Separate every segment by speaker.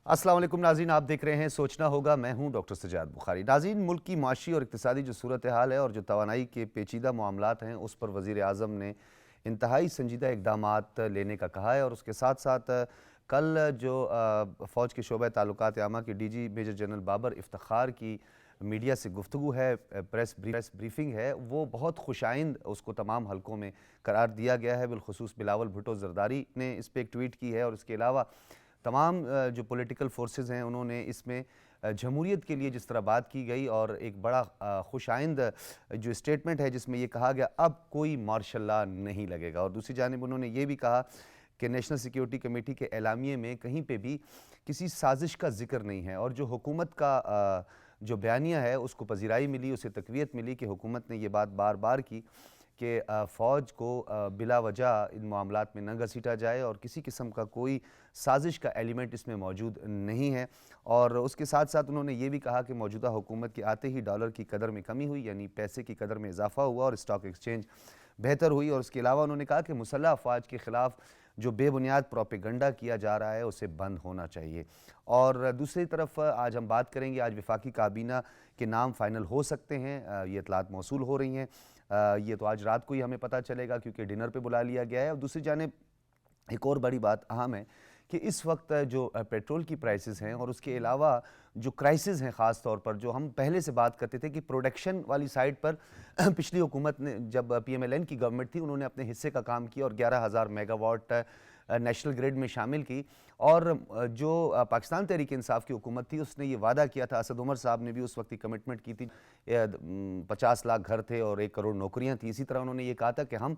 Speaker 1: السلام علیکم ناظرین، آپ دیکھ رہے ہیں سوچنا ہوگا۔ میں ہوں ڈاکٹر سجاد بخاری۔ ناظرین، ملک کی معاشی اور اقتصادی جو صورتحال ہے اور جو توانائی کے پیچیدہ معاملات ہیں اس پر وزیر اعظم نے انتہائی سنجیدہ اقدامات لینے کا کہا ہے، اور اس کے ساتھ ساتھ کل جو فوج کے شعبہ تعلقات عامہ کے D G major general Babar Iftikhar کی میڈیا سے گفتگو ہے، پریس بریفنگ ہے، وہ بہت خوش آئند اس کو تمام حلقوں میں قرار دیا گیا ہے۔ بالخصوص بلاول بھٹو زرداری نے اس پہ ایک ٹویٹ کی ہے، اور اس کے علاوہ تمام جو پولیٹیکل فورسز ہیں انہوں نے اس میں جمہوریت کے لیے جس طرح بات کی گئی، اور ایک بڑا خوش آئند جو اسٹیٹمنٹ ہے جس میں یہ کہا گیا اب کوئی مارشل لا نہیں لگے گا۔ اور دوسری جانب انہوں نے یہ بھی کہا کہ نیشنل سیکیورٹی کمیٹی کے اعلامیے میں کہیں پہ بھی کسی سازش کا ذکر نہیں ہے، اور جو حکومت کا جو بیانیہ ہے اس کو پذیرائی ملی، اسے تقویت ملی کہ حکومت نے یہ بات بار بار کی کہ فوج کو بلا وجہ ان معاملات میں نہ گھسیٹا جائے، اور کسی قسم کا کوئی سازش کا ایلیمنٹ اس میں موجود نہیں ہے۔ اور اس کے ساتھ ساتھ انہوں نے یہ بھی کہا کہ موجودہ حکومت کے آتے ہی ڈالر کی قدر میں کمی ہوئی، یعنی پیسے کی قدر میں اضافہ ہوا اور اسٹاک ایکسچینج بہتر ہوئی۔ اور اس کے علاوہ انہوں نے کہا کہ مسلح افواج کے خلاف جو بے بنیاد پروپیگنڈا کیا جا رہا ہے اسے بند ہونا چاہیے۔ اور دوسری طرف آج ہم بات کریں گے، آج وفاقی کابینہ کے نام فائنل ہو سکتے ہیں، یہ اطلاعات موصول ہو رہی ہیں۔ یہ تو آج رات کو ہی ہمیں پتہ چلے گا کیونکہ ڈنر پہ بلا لیا گیا ہے۔ اور دوسری جانب ایک اور بڑی بات اہم ہے کہ اس وقت جو پیٹرول کی پرائسز ہیں اور اس کے علاوہ جو کرائسز ہیں، خاص طور پر جو ہم پہلے سے بات کرتے تھے کہ پروڈکشن والی سائڈ پر پچھلی حکومت نے، جب پی ایم ایل این کی گورنمنٹ تھی، انہوں نے اپنے حصے کا کام کیا اور 11,000 میگا واٹ نیشنل گریڈ میں شامل کی۔ اور جو پاکستان تحریک انصاف کی حکومت تھی اس نے یہ وعدہ کیا تھا، اسد عمر صاحب نے بھی اس وقت کی کمٹمنٹ کی تھی، 50 لاکھ گھر تھے اور 1 کروڑ نوکریاں تھیں۔ اسی طرح انہوں نے یہ کہا تھا کہ ہم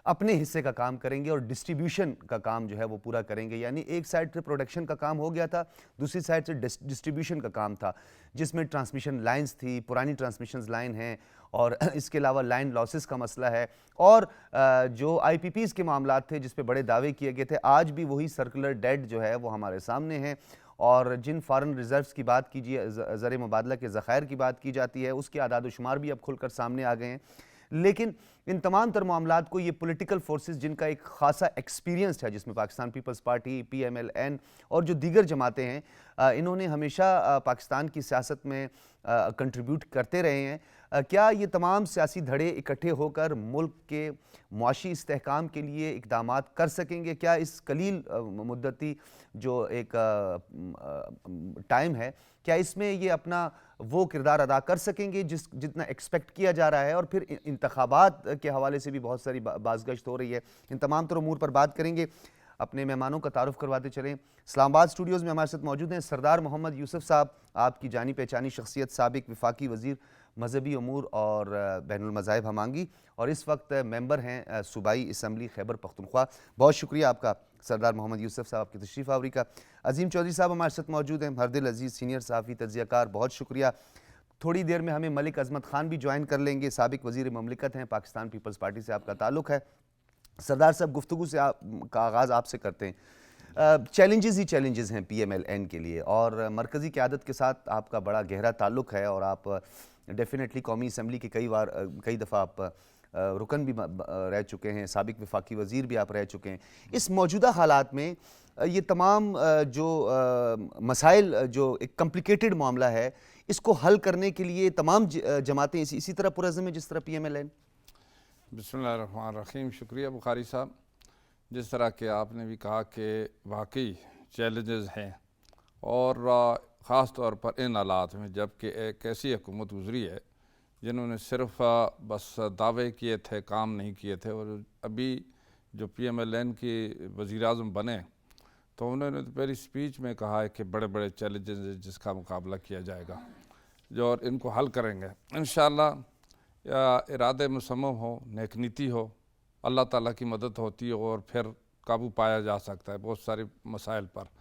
Speaker 1: اپنے حصے کا کام کریں گے اور ڈسٹریبیوشن کا کام جو ہے وہ پورا کریں گے، یعنی ایک سائڈ سے پروڈکشن کا کام ہو گیا تھا، دوسری سائڈ سے ڈسٹریبیوشن کا کام تھا، جس میں ٹرانسمیشن لائنز تھی، پرانی ٹرانسمیشن لائن ہیں، اور اس کے علاوہ لائن لاسز کا مسئلہ ہے، اور جو آئی پی پیز کے معاملات تھے جس پہ بڑے دعوے کیے گئے تھے، آج بھی وہی سرکولر ڈیٹ جو ہے وہ ہمارے سامنے ہے۔ اور جن فارن ریزروز کی بات کیجیے، زر مبادلہ کے ذخائر کی بات کی جاتی ہے، اس کے اعداد و شمار بھی اب کھل کر سامنے آ گئے ہیں۔ لیکن ان تمام تر معاملات کو یہ پولیٹیکل فورسز جن کا ایک خاصا ایکسپیرینس ہے، جس میں Pakistan Peoples Party, P M L N اور جو دیگر جماعتیں ہیں، انہوں نے ہمیشہ پاکستان کی سیاست میں کنٹریبیوٹ کرتے رہے ہیں۔ کیا یہ تمام سیاسی دھڑے اکٹھے ہو کر ملک کے معاشی استحکام کے لیے اقدامات کر سکیں گے؟ کیا اس قلیل مدتی جو ایک ٹائم ہے، کیا اس میں یہ اپنا وہ کردار ادا کر سکیں گے جتنا ایکسپیکٹ کیا جا رہا ہے؟ اور پھر انتخابات کے حوالے سے بھی بہت ساری بازگشت ہو رہی ہے۔ ان تمام تر امور پر بات کریں گے۔ اپنے مہمانوں کا تعارف کرواتے چلیں۔ اسلام آباد اسٹوڈیوز میں ہمارے ساتھ موجود ہیں سردار محمد یوسف صاحب، آپ کی جانی پہچانی شخصیت، سابق وفاقی وزیر مذہبی امور اور بین المذاہب ہمانگی، اور اس وقت ممبر ہیں صوبائی اسمبلی خیبر پختونخوا۔ بہت شکریہ آپ کا سردار محمد یوسف صاحب، آپ کی تشریف آوری کا۔ عظیم چودھری صاحب ہمارے ساتھ موجود ہیں، ہردل عزیز سینئر صحافی، تجزیہ کار، بہت شکریہ۔ تھوڑی دیر میں ہمیں ملک عظمت خان بھی جوائن کر لیں گے، سابق وزیر مملکت ہیں، پاکستان پیپلز پارٹی سے آپ کا تعلق ہے۔ سردار صاحب، گفتگو سے کا آغاز آپ سے کرتے ہیں۔ چیلنجز ہی چیلنجز ہیں پی ایم ایل این کے لیے، اور مرکزی قیادت کے ساتھ آپ کا بڑا گہرا تعلق ہے، اور آپ ڈیفینیٹلی قومی اسمبلی کے کئی دفعہ آپ رکن بھی رہ چکے ہیں، سابق وفاقی وزیر بھی آپ رہ چکے ہیں۔ اس موجودہ حالات میں یہ تمام جو مسائل، جو ایک کمپلیکیٹڈ معاملہ ہے، اس کو حل کرنے کے لیے تمام جماعتیں اسی طرح پرعزم ہیں جس طرح پی ایم ایل این؟
Speaker 2: بسم اللہ الرحمن الرحیم۔ شکریہ بخاری صاحب۔ جس طرح کہ آپ نے بھی کہا کہ واقعی چیلنجز ہیں، اور خاص طور پر ان حالات میں جب کہ ایک ایسی حکومت گزری ہے جنہوں نے صرف بس دعوے کیے تھے، کام نہیں کیے تھے، اور ابھی جو پی ایم ایل این کی وزیر اعظم بنے تو انہوں نے پہلی سپیچ میں کہا ہے کہ بڑے بڑے چیلنجز ہیں جس کا مقابلہ کیا جائے گا، جو اور ان کو حل کریں گے انشاءاللہ۔ ارادے مصمم ہو، نیک نیتی ہو، اللہ تعالیٰ کی مدد ہوتی ہے، اور پھر قابو پایا جا سکتا ہے بہت سارے مسائل پر۔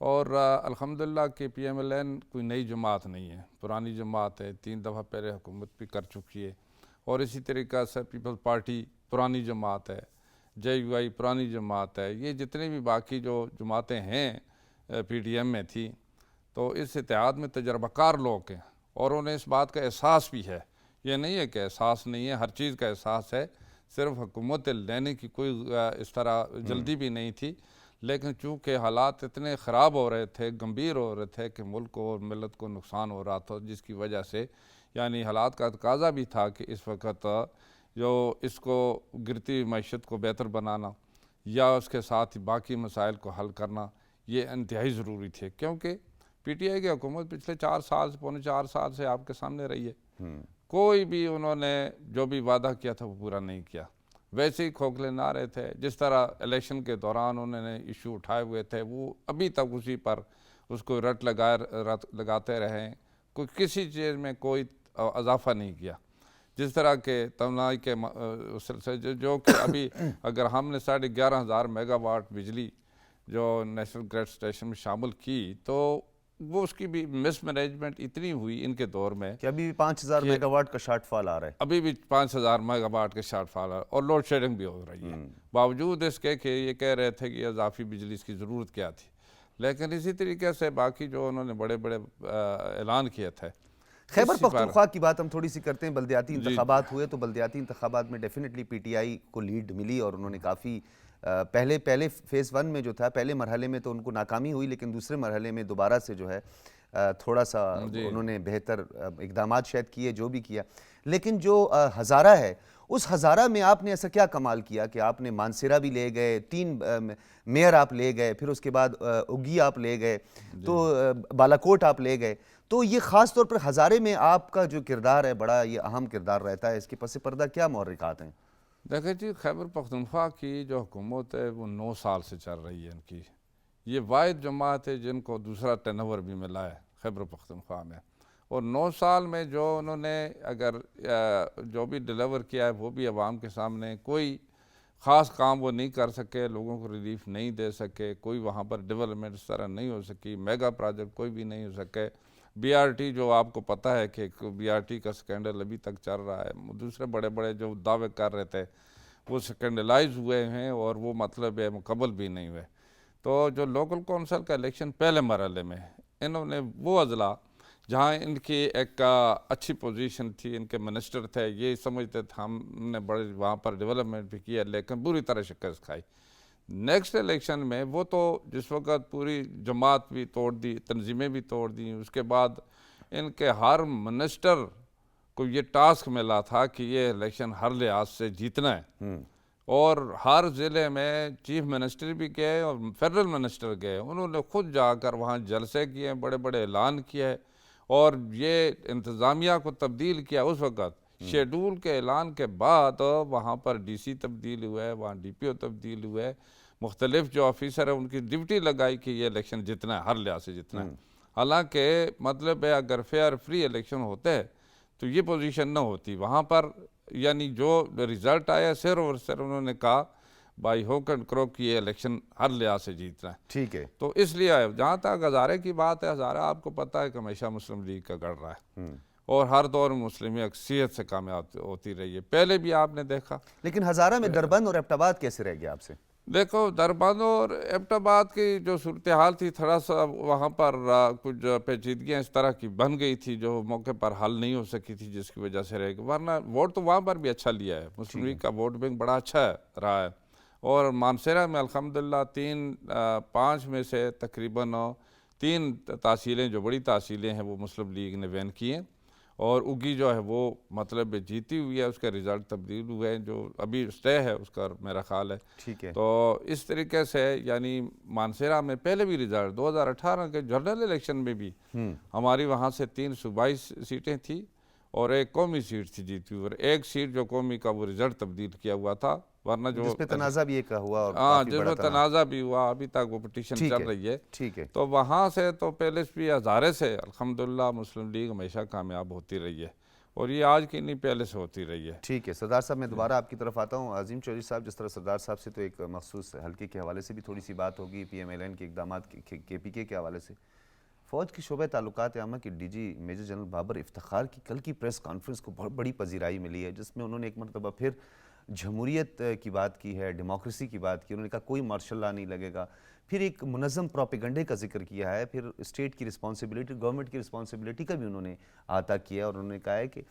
Speaker 2: اور الحمدللہ کہ پی ایم ایل این کوئی نئی جماعت نہیں ہے، پرانی جماعت ہے، 3 دفعہ پہلے حکومت بھی کر چکی ہے، اور اسی طریقہ سے پیپلز پارٹی پرانی جماعت ہے، جے یو آئی پرانی جماعت ہے، یہ جتنے بھی باقی جو جماعتیں ہیں پی ڈی ایم میں تھی، تو اس اتحاد میں تجربہ کار لوگ ہیں، اور انہیں اس بات کا احساس بھی ہے۔ یہ نہیں ہے کہ احساس نہیں ہے، ہر چیز کا احساس ہے، صرف حکومت لینے کی کوئی اس طرح جلدی بھی نہیں تھی، لیکن چونکہ حالات اتنے خراب ہو رہے تھے، گمبھیر ہو رہے تھے کہ ملک کو اور ملت کو نقصان ہو رہا تھا، جس کی وجہ سے یعنی حالات کا تقاضا بھی تھا کہ اس وقت جو اس کو گرتی ہوئی معیشت کو بہتر بنانا یا اس کے ساتھ ہی باقی مسائل کو حل کرنا یہ انتہائی ضروری تھے، کیونکہ پی ٹی آئی کی حکومت پچھلے 4 سال سے پونے 4 سال سے آپ کے سامنے رہی ہے، کوئی بھی انہوں نے جو بھی وعدہ کیا تھا وہ پورا نہیں کیا، ویسے ہی کھوکھلے نعرے تھے، جس طرح الیکشن کے دوران انہوں نے ایشو اٹھائے ہوئے تھے وہ ابھی تک اسی پر اس کو رٹ لگاتے رہے، کوئی کسی چیز میں کوئی اضافہ نہیں کیا، جس طرح کے توانائی کے سلسلے جو کہ ابھی اگر ہم نے 11,500 میگا واٹ بجلی جو نیشنل گریڈ اسٹیشن میں شامل کی تو وہ اس کی بھی مس مینجمنٹ اتنی ہوئی ان کے دور میں
Speaker 1: کہ ابھی بھی 5,000 میگا واٹ کا شارٹ فال آ رہا ہے،
Speaker 2: ابھی بھی 5,000 میگا واٹ کے شارٹ فال اور لوڈ شیڈنگ بھی ہو رہی ہے، باوجود اس کے کہ یہ کہہ رہے تھے کہ اضافی بجلی اس کی ضرورت کیا تھی، لیکن اسی طریقے سے باقی جو انہوں نے بڑے بڑے اعلان کیے تھے۔
Speaker 1: خیبر پختونخوا کی بات ہم تھوڑی سی کرتے ہیں، بلدیاتی انتخابات ہوئے تو بلدیاتی انتخابات میں ڈیفینیٹلی پی ٹی آئی کو لیڈ ملی اور انہوں نے کافی پہلے فیز 1 میں جو تھا پہلے مرحلے میں تو ان کو ناکامی ہوئی، لیکن دوسرے مرحلے میں دوبارہ سے جو ہے تھوڑا سا انہوں نے بہتر اقدامات شاید کیے جو بھی کیا، لیکن جو ہزارہ ہے اس ہزارہ میں آپ نے ایسا کیا کمال کیا کہ آپ نے مانسیرہ بھی لے گئے، 3 میئر آپ لے گئے، پھر اس کے بعد اگی آپ لے گئے، تو بالاکوٹ آپ لے گئے، تو یہ خاص طور پر ہزارے میں آپ کا جو کردار ہے بڑا یہ اہم کردار رہتا ہے، اس کے پس پردہ کیا محرکات ہیں؟
Speaker 2: دیکھیں جی، خیبر پختونخوا کی جو حکومت ہے وہ 9 سال سے چل رہی ہے، ان کی یہ واحد جماعت ہے جن کو دوسرا ٹرن اوور بھی ملا ہے خیبر پختونخوا میں، اور 9 سال میں جو انہوں نے اگر جو بھی ڈیلیور کیا ہے وہ بھی عوام کے سامنے کوئی خاص کام وہ نہیں کر سکے، لوگوں کو ریلیف نہیں دے سکے، کوئی وہاں پر ڈیولپمنٹ اس طرح نہیں ہو سکی، میگا پروجیکٹ کوئی بھی نہیں ہو سکے، بی آر ٹی جو آپ کو پتہ ہے کہ بی آر ٹی کا سکینڈل ابھی تک چل رہا ہے، دوسرے بڑے بڑے جو دعوے کر رہے تھے وہ سکینڈلائز ہوئے ہیں اور وہ مطلب ہے مکمل بھی نہیں ہوئے، تو جو لوکل کونسل کا الیکشن پہلے مرحلے میں انہوں نے وہ اضلاع جہاں ان کی ایک اچھی پوزیشن تھی، ان کے منسٹر تھے، یہ سمجھتے تھے ہم نے بڑے وہاں پر ڈیولپمنٹ بھی کیا، لیکن بری طرح شکست کھائی۔ نیکسٹ الیکشن میں وہ تو جس وقت پوری جماعت بھی توڑ دی، تنظیمیں بھی توڑ دیں، اس کے بعد ان کے ہر منسٹر کو یہ ٹاسک ملا تھا کہ یہ الیکشن ہر لحاظ سے جیتنا ہے، اور ہر ضلع میں چیف منسٹر بھی گئے اور فیڈرل منسٹر گئے، انہوں نے خود جا کر وہاں جلسے کیے، بڑے بڑے اعلان کیے اور یہ انتظامیہ کو تبدیل کیا۔ اس وقت شیڈول کے اعلان کے بعد وہاں پر ڈی سی تبدیل ہوئے، وہاں ڈی پی او تبدیل ہوئے، مختلف جو آفیسر ہیں ان کی ڈیوٹی لگائی کہ یہ الیکشن جتنا ہے، ہر لحاظ سے جتنا ہے، حالانکہ مطلب ہے اگر فیئر فری الیکشن ہوتے تو یہ پوزیشن نہ ہوتی وہاں پر، یعنی جو رزلٹ آیا صرف اور صرف انہوں نے کہا بائی ہوک اینڈ کروک کی یہ الیکشن ہر لحاظ سے جیتنا ہے۔
Speaker 1: ٹھیک ہے،
Speaker 2: تو اس لیے جہاں تک ہزارے کی بات ہے، ہزارہ آپ کو پتہ ہے کہ ہمیشہ مسلم لیگ کا گڑھ رہا ہے اور ہر دور میں مسلم اکثریت سے کامیاب ہوتی رہی ہے، پہلے بھی آپ نے دیکھا۔
Speaker 1: لیکن ہزارہ میں دربند اور ایبٹ آباد کیسے رہ گیا آپ سے؟
Speaker 2: دیکھو دربند اور ایبٹ آباد کی جو صورتحال تھی تھوڑا سا وہاں پر کچھ پیچیدگیاں اس طرح کی بن گئی تھی جو موقع پر حل نہیں ہو سکی تھی، جس کی وجہ سے رہ گئی، ورنہ ووٹ تو وہاں پر بھی اچھا لیا ہے، مسلم لیگ کا ووٹ بینک بڑا اچھا رہا ہے، اور مانسیرہ میں الحمدللہ 5 میں سے تقریباً 3 تحصیلیں جو بڑی تحصیلیں ہیں وہ مسلم لیگ نے وین کی ہیں، اور اگی جو ہے وہ مطلب جیتی ہوئی ہے، اس کے رزلٹ تبدیل ہوئے ہیں، جو ابھی سٹے ہے اس کا میرا خیال ہے۔
Speaker 1: ٹھیک ہے،
Speaker 2: تو اس طریقے سے یعنی مانسیرہ میں پہلے بھی رزلٹ 2018 کے جنرل الیکشن میں بھی ہماری وہاں سے 3 صوبائی سیٹیں تھیں اور 1 قومی سیٹ تھی جیتی ہوئی، اور 1 سیٹ جو قومی کا وہ رزلٹ تبدیل کیا ہوا تھا، ورنہ جو
Speaker 1: جس پہ تنازع بھی ایک ہوا اور
Speaker 2: ہاں
Speaker 1: کافی
Speaker 2: جس
Speaker 1: بڑا
Speaker 2: میں تنازع بھی ہوا، ابھی تک وہ پٹیشن
Speaker 1: ٹھیک
Speaker 2: چل
Speaker 1: ہے،
Speaker 2: رہی ہے،
Speaker 1: ٹھیک ہے،
Speaker 2: تو وہاں سے تو پہلے بھی ہزارے سے الحمدللہ مسلم لیگ ہمیشہ کامیاب ہوتی رہی ہے، اور یہ آج کی نہیں پہلے سے ہوتی رہی ہے۔
Speaker 1: ٹھیک ہے سردار صاحب، میں دوبارہ آپ کی طرف آتا ہوں۔ عظیم چودھری صاحب، جس طرح سردار صاحب سے تو ایک مخصوص حلقے کے حوالے سے بھی تھوڑی سی بات ہوگی، پی ایم ایل این کے اقدامات کے پی کے حوالے سے، فوج کی شعبہ تعلقات عامہ کی D G major general Babar Iftikhar کی کل کی پریس کانفرنس کو بہت بڑی پذیرائی ملی ہے، جس میں انہوں نے ایک مرتبہ پھر جمہوریت کی بات کی ہے، ڈیموکریسی کی بات کی، انہوں نے کہا کوئی مارشل لا نہیں لگے گا، پھر ایک منظم پروپیگنڈے کا ذکر کیا ہے، پھر اسٹیٹ کی رسپانسبلٹی، گورنمنٹ کی رسپانسبلٹی کا بھی انہوں نے عطا کیا، اور انہوں نے کہا ہے کہ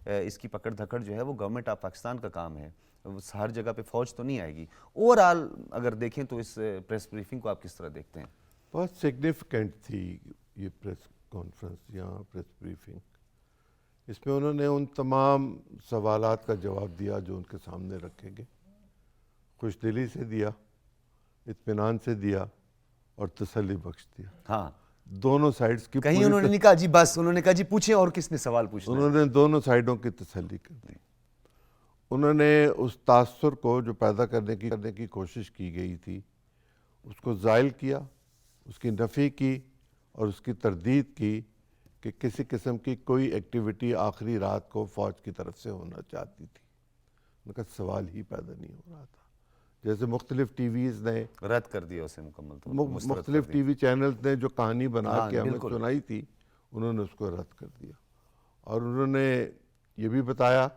Speaker 1: اس کی پکڑ دھکڑ جو ہے وہ گورنمنٹ آف پاکستان کا کام ہے، ہر جگہ پہ فوج تو نہیں آئے گی. اوور آل اگر دیکھیں تو اس پریس بریفنگ کو آپ کس طرح دیکھتے ہیں؟
Speaker 3: بہت سگنیفیکنٹ تھی یہ پریس کانفرنس یا پریس بریفنگ. اس میں انہوں نے ان تمام سوالات کا جواب دیا جو ان کے سامنے رکھے گئے، خوش دلی سے دیا، اطمینان سے دیا اور تسلی بخش دیا.
Speaker 1: ہاں،
Speaker 3: دونوں سائڈز کی
Speaker 1: کہیں انہوں نے نہیں کہا جی بس، انہوں نے کہا جی پوچھیں اور کس نے سوال پوچھنا ہے.
Speaker 3: انہوں نے دونوں سائڈوں کی تسلی کر دی. انہوں نے اس تاثر کو جو پیدا کرنے کی کوشش کی گئی تھی اس کو زائل کیا، اس کی نفی کی اور اس کی تردید کی کہ کسی قسم کی کوئی ایکٹیویٹی آخری رات کو فوج کی طرف سے ہونا چاہتی تھی. ان کا سوال ہی پیدا نہیں ہو رہا تھا. جیسے مختلف ٹی ویز نے
Speaker 1: رد کر دیا اسے مکمل طور پر، مسترد
Speaker 3: مختلف
Speaker 1: کر
Speaker 3: ٹی وی چینلز نے جو کہانی بنا
Speaker 1: ہاں،
Speaker 3: کے ہمیں
Speaker 1: بالکل.
Speaker 3: سنائی تھی انہوں نے اس کو رد کر دیا. اور انہوں نے یہ بھی بتایا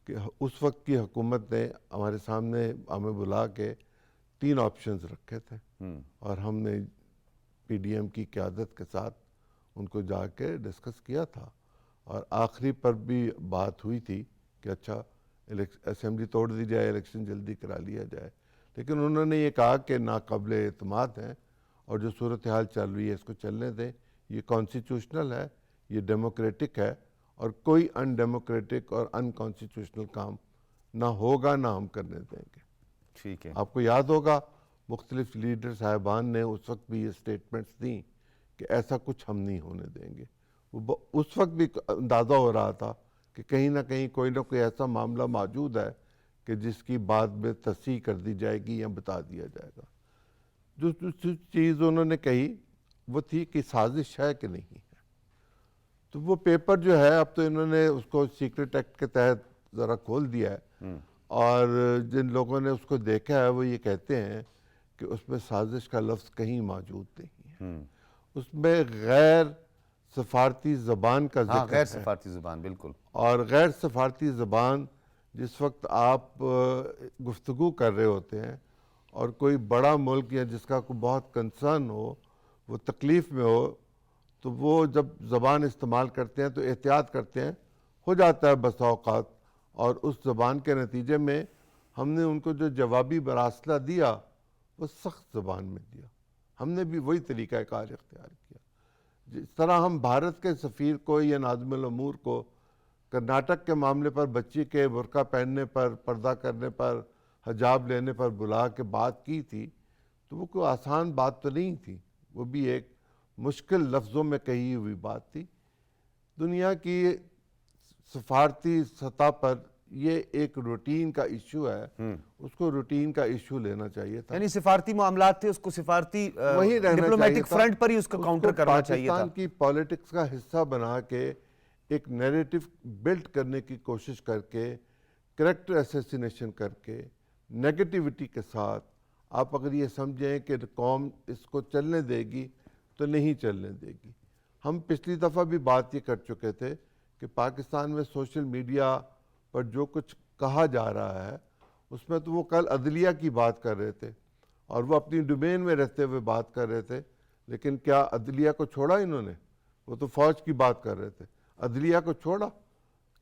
Speaker 3: کہ اس وقت کی حکومت نے ہمارے سامنے ہمیں بلا کے 3 آپشنز رکھے تھے اور ہم نے پی ڈی ایم کی قیادت کے ساتھ ان کو جا کے ڈسکس کیا تھا. اور آخری پر بھی بات ہوئی تھی کہ اچھا اسمبلی توڑ دی جائے، الیکشن جلدی کرا لیا جائے. لیکن انہوں نے یہ کہا کہ ناقابل اعتماد ہیں اور جو صورتحال چل رہی ہے اس کو چلنے دیں. یہ کانسٹیٹیوشنل ہے، یہ ڈیموکریٹک ہے اور کوئی ان ڈیموکریٹک اور ان کانسٹیٹیوشنل کام نہ ہوگا نہ ہم کرنے دیں گے.
Speaker 1: ٹھیک ہے.
Speaker 3: آپ کو یاد ہوگا مختلف لیڈر صاحبان نے اس وقت بھی یہ سٹیٹمنٹس دیں کہ ایسا کچھ ہم نہیں ہونے دیں گے. اس وقت بھی اندازہ ہو رہا تھا کہ کہیں نہ کہیں کوئی نہ کوئی ایسا معاملہ موجود ہے کہ جس کی بعد میں تصحیح کر دی جائے گی یا بتا دیا جائے گا. جو چیز انہوں نے کہی وہ تھی کہ سازش ہے کہ نہیں ہے. تو وہ پیپر جو ہے اب تو انہوں نے اس کو سیکرٹ ایکٹ کے تحت ذرا کھول دیا ہے اور جن لوگوں نے اس کو دیکھا ہے وہ یہ کہتے ہیں کہ اس میں سازش کا لفظ کہیں موجود نہیں ہے. اس میں غیر سفارتی زبان کا ذکر ہے.
Speaker 1: غیر سفارتی زبان، بالکل.
Speaker 3: اور غیر سفارتی زبان جس وقت آپ گفتگو کر رہے ہوتے ہیں اور کوئی بڑا ملک یا جس کا کوئی بہت کنسرن ہو وہ تکلیف میں ہو تو وہ جب زبان استعمال کرتے ہیں تو احتیاط کرتے ہیں، ہو جاتا ہے بسا اوقات. اور اس زبان کے نتیجے میں ہم نے ان کو جو جوابی مراسلہ دیا وہ سخت زبان میں دیا. ہم نے بھی وہی طریقہ کار اختیار کیا. جس طرح ہم بھارت کے سفیر کو یا ناظم الامور کو کرناٹک کے معاملے پر بچی کے برقع پہننے پر، پردہ کرنے پر، حجاب لینے پر بلا کے بات کی تھی تو وہ کوئی آسان بات تو نہیں تھی. وہ بھی ایک مشکل لفظوں میں کہی ہوئی بات تھی. دنیا کی سفارتی سطح پر یہ ایک روٹین کا ایشو ہے، اس کو روٹین کا ایشو لینا چاہیے تھا.
Speaker 1: یعنی سفارتی معاملات تھے، اس کو سفارتی
Speaker 3: وہی رہنا
Speaker 1: ڈپلومیٹک فرنٹ پر ہی اس کو کاؤنٹر کرنا چاہیے تھا.
Speaker 3: پاکستان کی پالیٹکس کا حصہ بنا کے ایک نیریٹو بلڈ کرنے کی کوشش کر کے، کریکٹر اسیسینیشن کر کے، نیگیٹیوٹی کے ساتھ آپ اگر یہ سمجھیں کہ قوم اس کو چلنے دے گی تو نہیں چلنے دے گی. ہم پچھلی دفعہ بھی بات یہ کر چکے تھے کہ پاکستان میں سوشل میڈیا پر جو کچھ کہا جا رہا ہے اس میں تو وہ کل عدلیہ کی بات کر رہے تھے اور وہ اپنی ڈومین میں رہتے ہوئے بات کر رہے تھے. لیکن کیا عدلیہ کو چھوڑا انہوں نے؟ وہ تو فوج کی بات کر رہے تھے. عدلیہ کو چھوڑا؟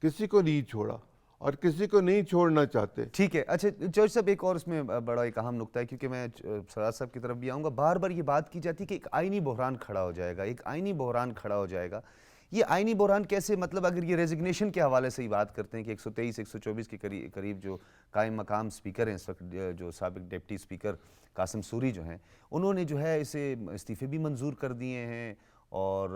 Speaker 3: کسی کو نہیں چھوڑا اور کسی کو نہیں چھوڑنا چاہتے.
Speaker 1: ٹھیک ہے. اچھا جج صاحب، ایک اور اس میں بڑا ایک اہم نقطہ ہے کیونکہ میں سرار صاحب کی طرف بھی آؤں گا. بار بار یہ بات کی جاتی ہے کہ ایک آئینی بحران کھڑا ہو جائے گا، ایک آئینی بحران کھڑا ہو جائے گا. یہ آئینی بحران کیسے؟ مطلب اگر یہ ریزگنیشن کے حوالے سے ہی بات کرتے ہیں کہ 123 124 کے قریب جو قائم مقام سپیکر ہیں اس وقت، جو سابق ڈپٹی سپیکر قاسم سوری جو ہیں، انہوں نے جو ہے اسے استعفے بھی منظور کر دیے ہیں. اور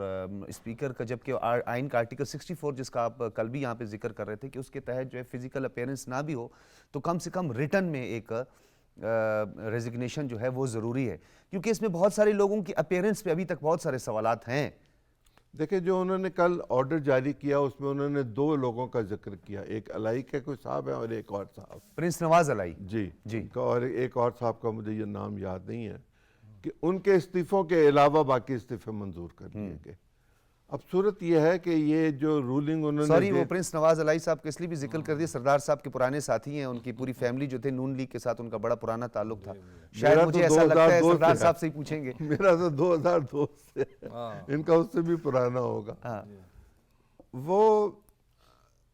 Speaker 1: اسپیکر کا جبکہ آئین کا آرٹیکل 64 جس کا آپ کل بھی یہاں پہ ذکر کر رہے تھے کہ اس کے تحت جو ہے فزیکل اپیرنس نہ بھی ہو تو کم سے کم ریٹن میں ایک ریزگنیشن جو ہے وہ ضروری ہے، کیونکہ اس میں بہت سارے لوگوں کی اپیرنس پہ ابھی تک بہت سارے سوالات ہیں.
Speaker 3: دیکھیں جو انہوں نے کل آرڈر جاری کیا اس میں انہوں نے 2 لوگوں کا ذکر کیا. ایک علائی کے کوئی صاحب ہے اور ایک اور صاحب،
Speaker 1: پرنس نواز علائی.
Speaker 3: جی اور ایک اور صاحب کا مجھے یہ نام یاد نہیں ہے، کہ ان کے استعفوں کے علاوہ باقی استعفے منظور کر دیے گئے. اب صورت یہ ہے کہ یہ جو رولنگ انہوں نے
Speaker 1: وہ پرنس نواز علائی صاحب کا اس لیے بھی ذکر کر دیا، سردار صاحب کے پرانے ساتھی ہیں، ان کی پوری فیملی جو تھے نون لیگ کے ساتھ ان کا بڑا پرانا تعلق تھا. شاید مجھے ایسا لگتا ہے سردار صاحب سے ہی پوچھیں گے.
Speaker 3: میرا تو 2002 سے، ان کا اس سے بھی پرانا ہوگا. وہ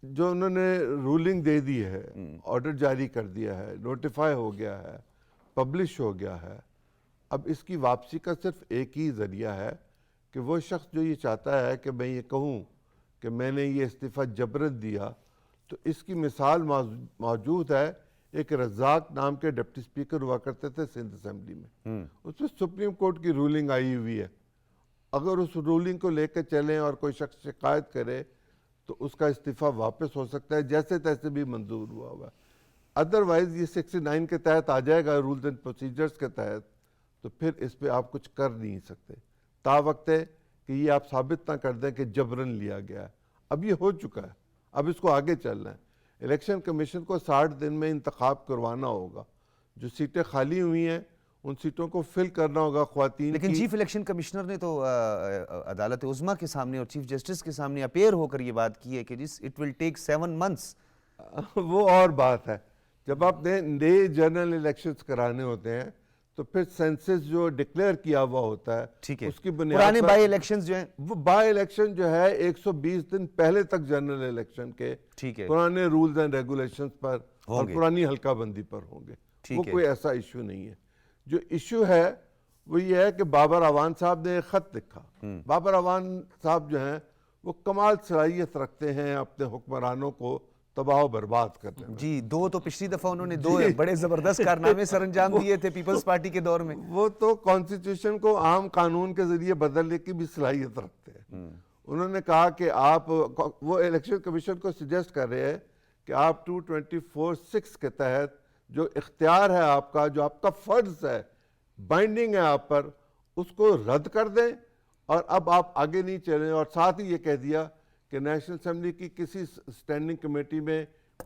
Speaker 3: جو انہوں نے رولنگ دے دی ہے، آرڈر جاری کر دیا ہے، نوٹیفائی ہو گیا ہے، پبلش ہو گیا ہے، اب اس کی واپسی کا صرف ایک ہی ذریعہ ہے کہ وہ شخص جو یہ چاہتا ہے کہ میں یہ کہوں کہ میں نے یہ استعفیٰ جبرن دیا، تو اس کی مثال موجود ہے۔ ایک رزاق نام کے ڈپٹی اسپیکر ہوا کرتے تھے سندھ اسمبلی میں، اس میں سپریم کورٹ کی رولنگ آئی ہوئی ہے، اگر اس رولنگ کو لے کے چلیں اور کوئی شخص شکایت کرے تو اس کا استعفیٰ واپس ہو سکتا ہے، جیسے تیسے بھی منظور ہوا ہوا ہے۔ ادروائز یہ 69 کے تحت آ جائے گا، رولز اینڈ پروسیجرز کے تحت، تو پھر اس پہ آپ کچھ کر نہیں سکتے تا وقت ہے کہ یہ آپ ثابت نہ کر دیں کہ جبرن لیا گیا ہے۔ اب یہ ہو چکا ہے، اب اس کو آگے چلنا ہے۔ الیکشن کمیشن کو 60 دن میں انتخاب کروانا ہوگا، جو سیٹیں خالی ہوئی ہیں ان سیٹوں کو فل کرنا ہوگا خواتین
Speaker 1: لیکن
Speaker 3: کی۔
Speaker 1: چیف الیکشن کمشنر نے تو عدالت عظمیٰ کے سامنے اور چیف جسٹس کے سامنے اپیئر ہو کر یہ بات کی ہے کہ اٹ ول ٹیک 7 months۔
Speaker 3: وہ اور بات ہے، جب آپ نے نئے جنرل الیکشنز کرانے ہوتے ہیں تو پھر سینسس جو ڈکلیئر کیا ہوا ہوتا ہے
Speaker 1: ٹھیک ہے،
Speaker 3: اس کی بنیاد
Speaker 1: پرانے
Speaker 3: پر
Speaker 1: بائی الیکشنز جو ہیں،
Speaker 3: وہ بائی الیکشن جو ہے 120 دن پہلے تک جنرل الیکشن کے
Speaker 1: ٹھیک ہے،
Speaker 3: پرانے رولز اینڈ ریگولیشنز پر اور
Speaker 1: ہوں گے،
Speaker 3: پرانی حلقہ بندی پر ہوں گے۔
Speaker 1: ٹھیک
Speaker 3: وہ
Speaker 1: ہے۔
Speaker 3: کوئی ایسا ایشو نہیں ہے۔ جو ایشو ہے وہ یہ ہے کہ بابر اعوان صاحب نے ایک خط لکھا۔ بابر اعوان صاحب جو ہیں وہ کمال صلاحیت رکھتے ہیں اپنے حکمرانوں کو تباہ و برباد کرنے میں۔
Speaker 1: جی، دو تو پچھلی دفعہ انہوں نے 2 بڑے زبردست کارنامے سر انجام دیے تھے پیپلز پارٹی کے دور میں۔
Speaker 3: وہ تو کانسٹیٹیوشن کو عام قانون کے ذریعے بدلنے کی بھی صلاحیت رکھتے ہیں۔ انہوں نے کہا کہ آپ، وہ الیکشن کمیشن کو سجیسٹ کر رہے ہیں کہ آپ 224(6) کے تحت جو اختیار ہے آپ کا، جو آپ کا فرض ہے، بائنڈنگ ہے آپ پر، اس کو رد کر دیں اور اب آپ آگے نہیں چلیں۔ اور ساتھ ہی یہ کہہ دیا کہ نیشنل اسمبلی کی کسی سٹینڈنگ کمیٹی میں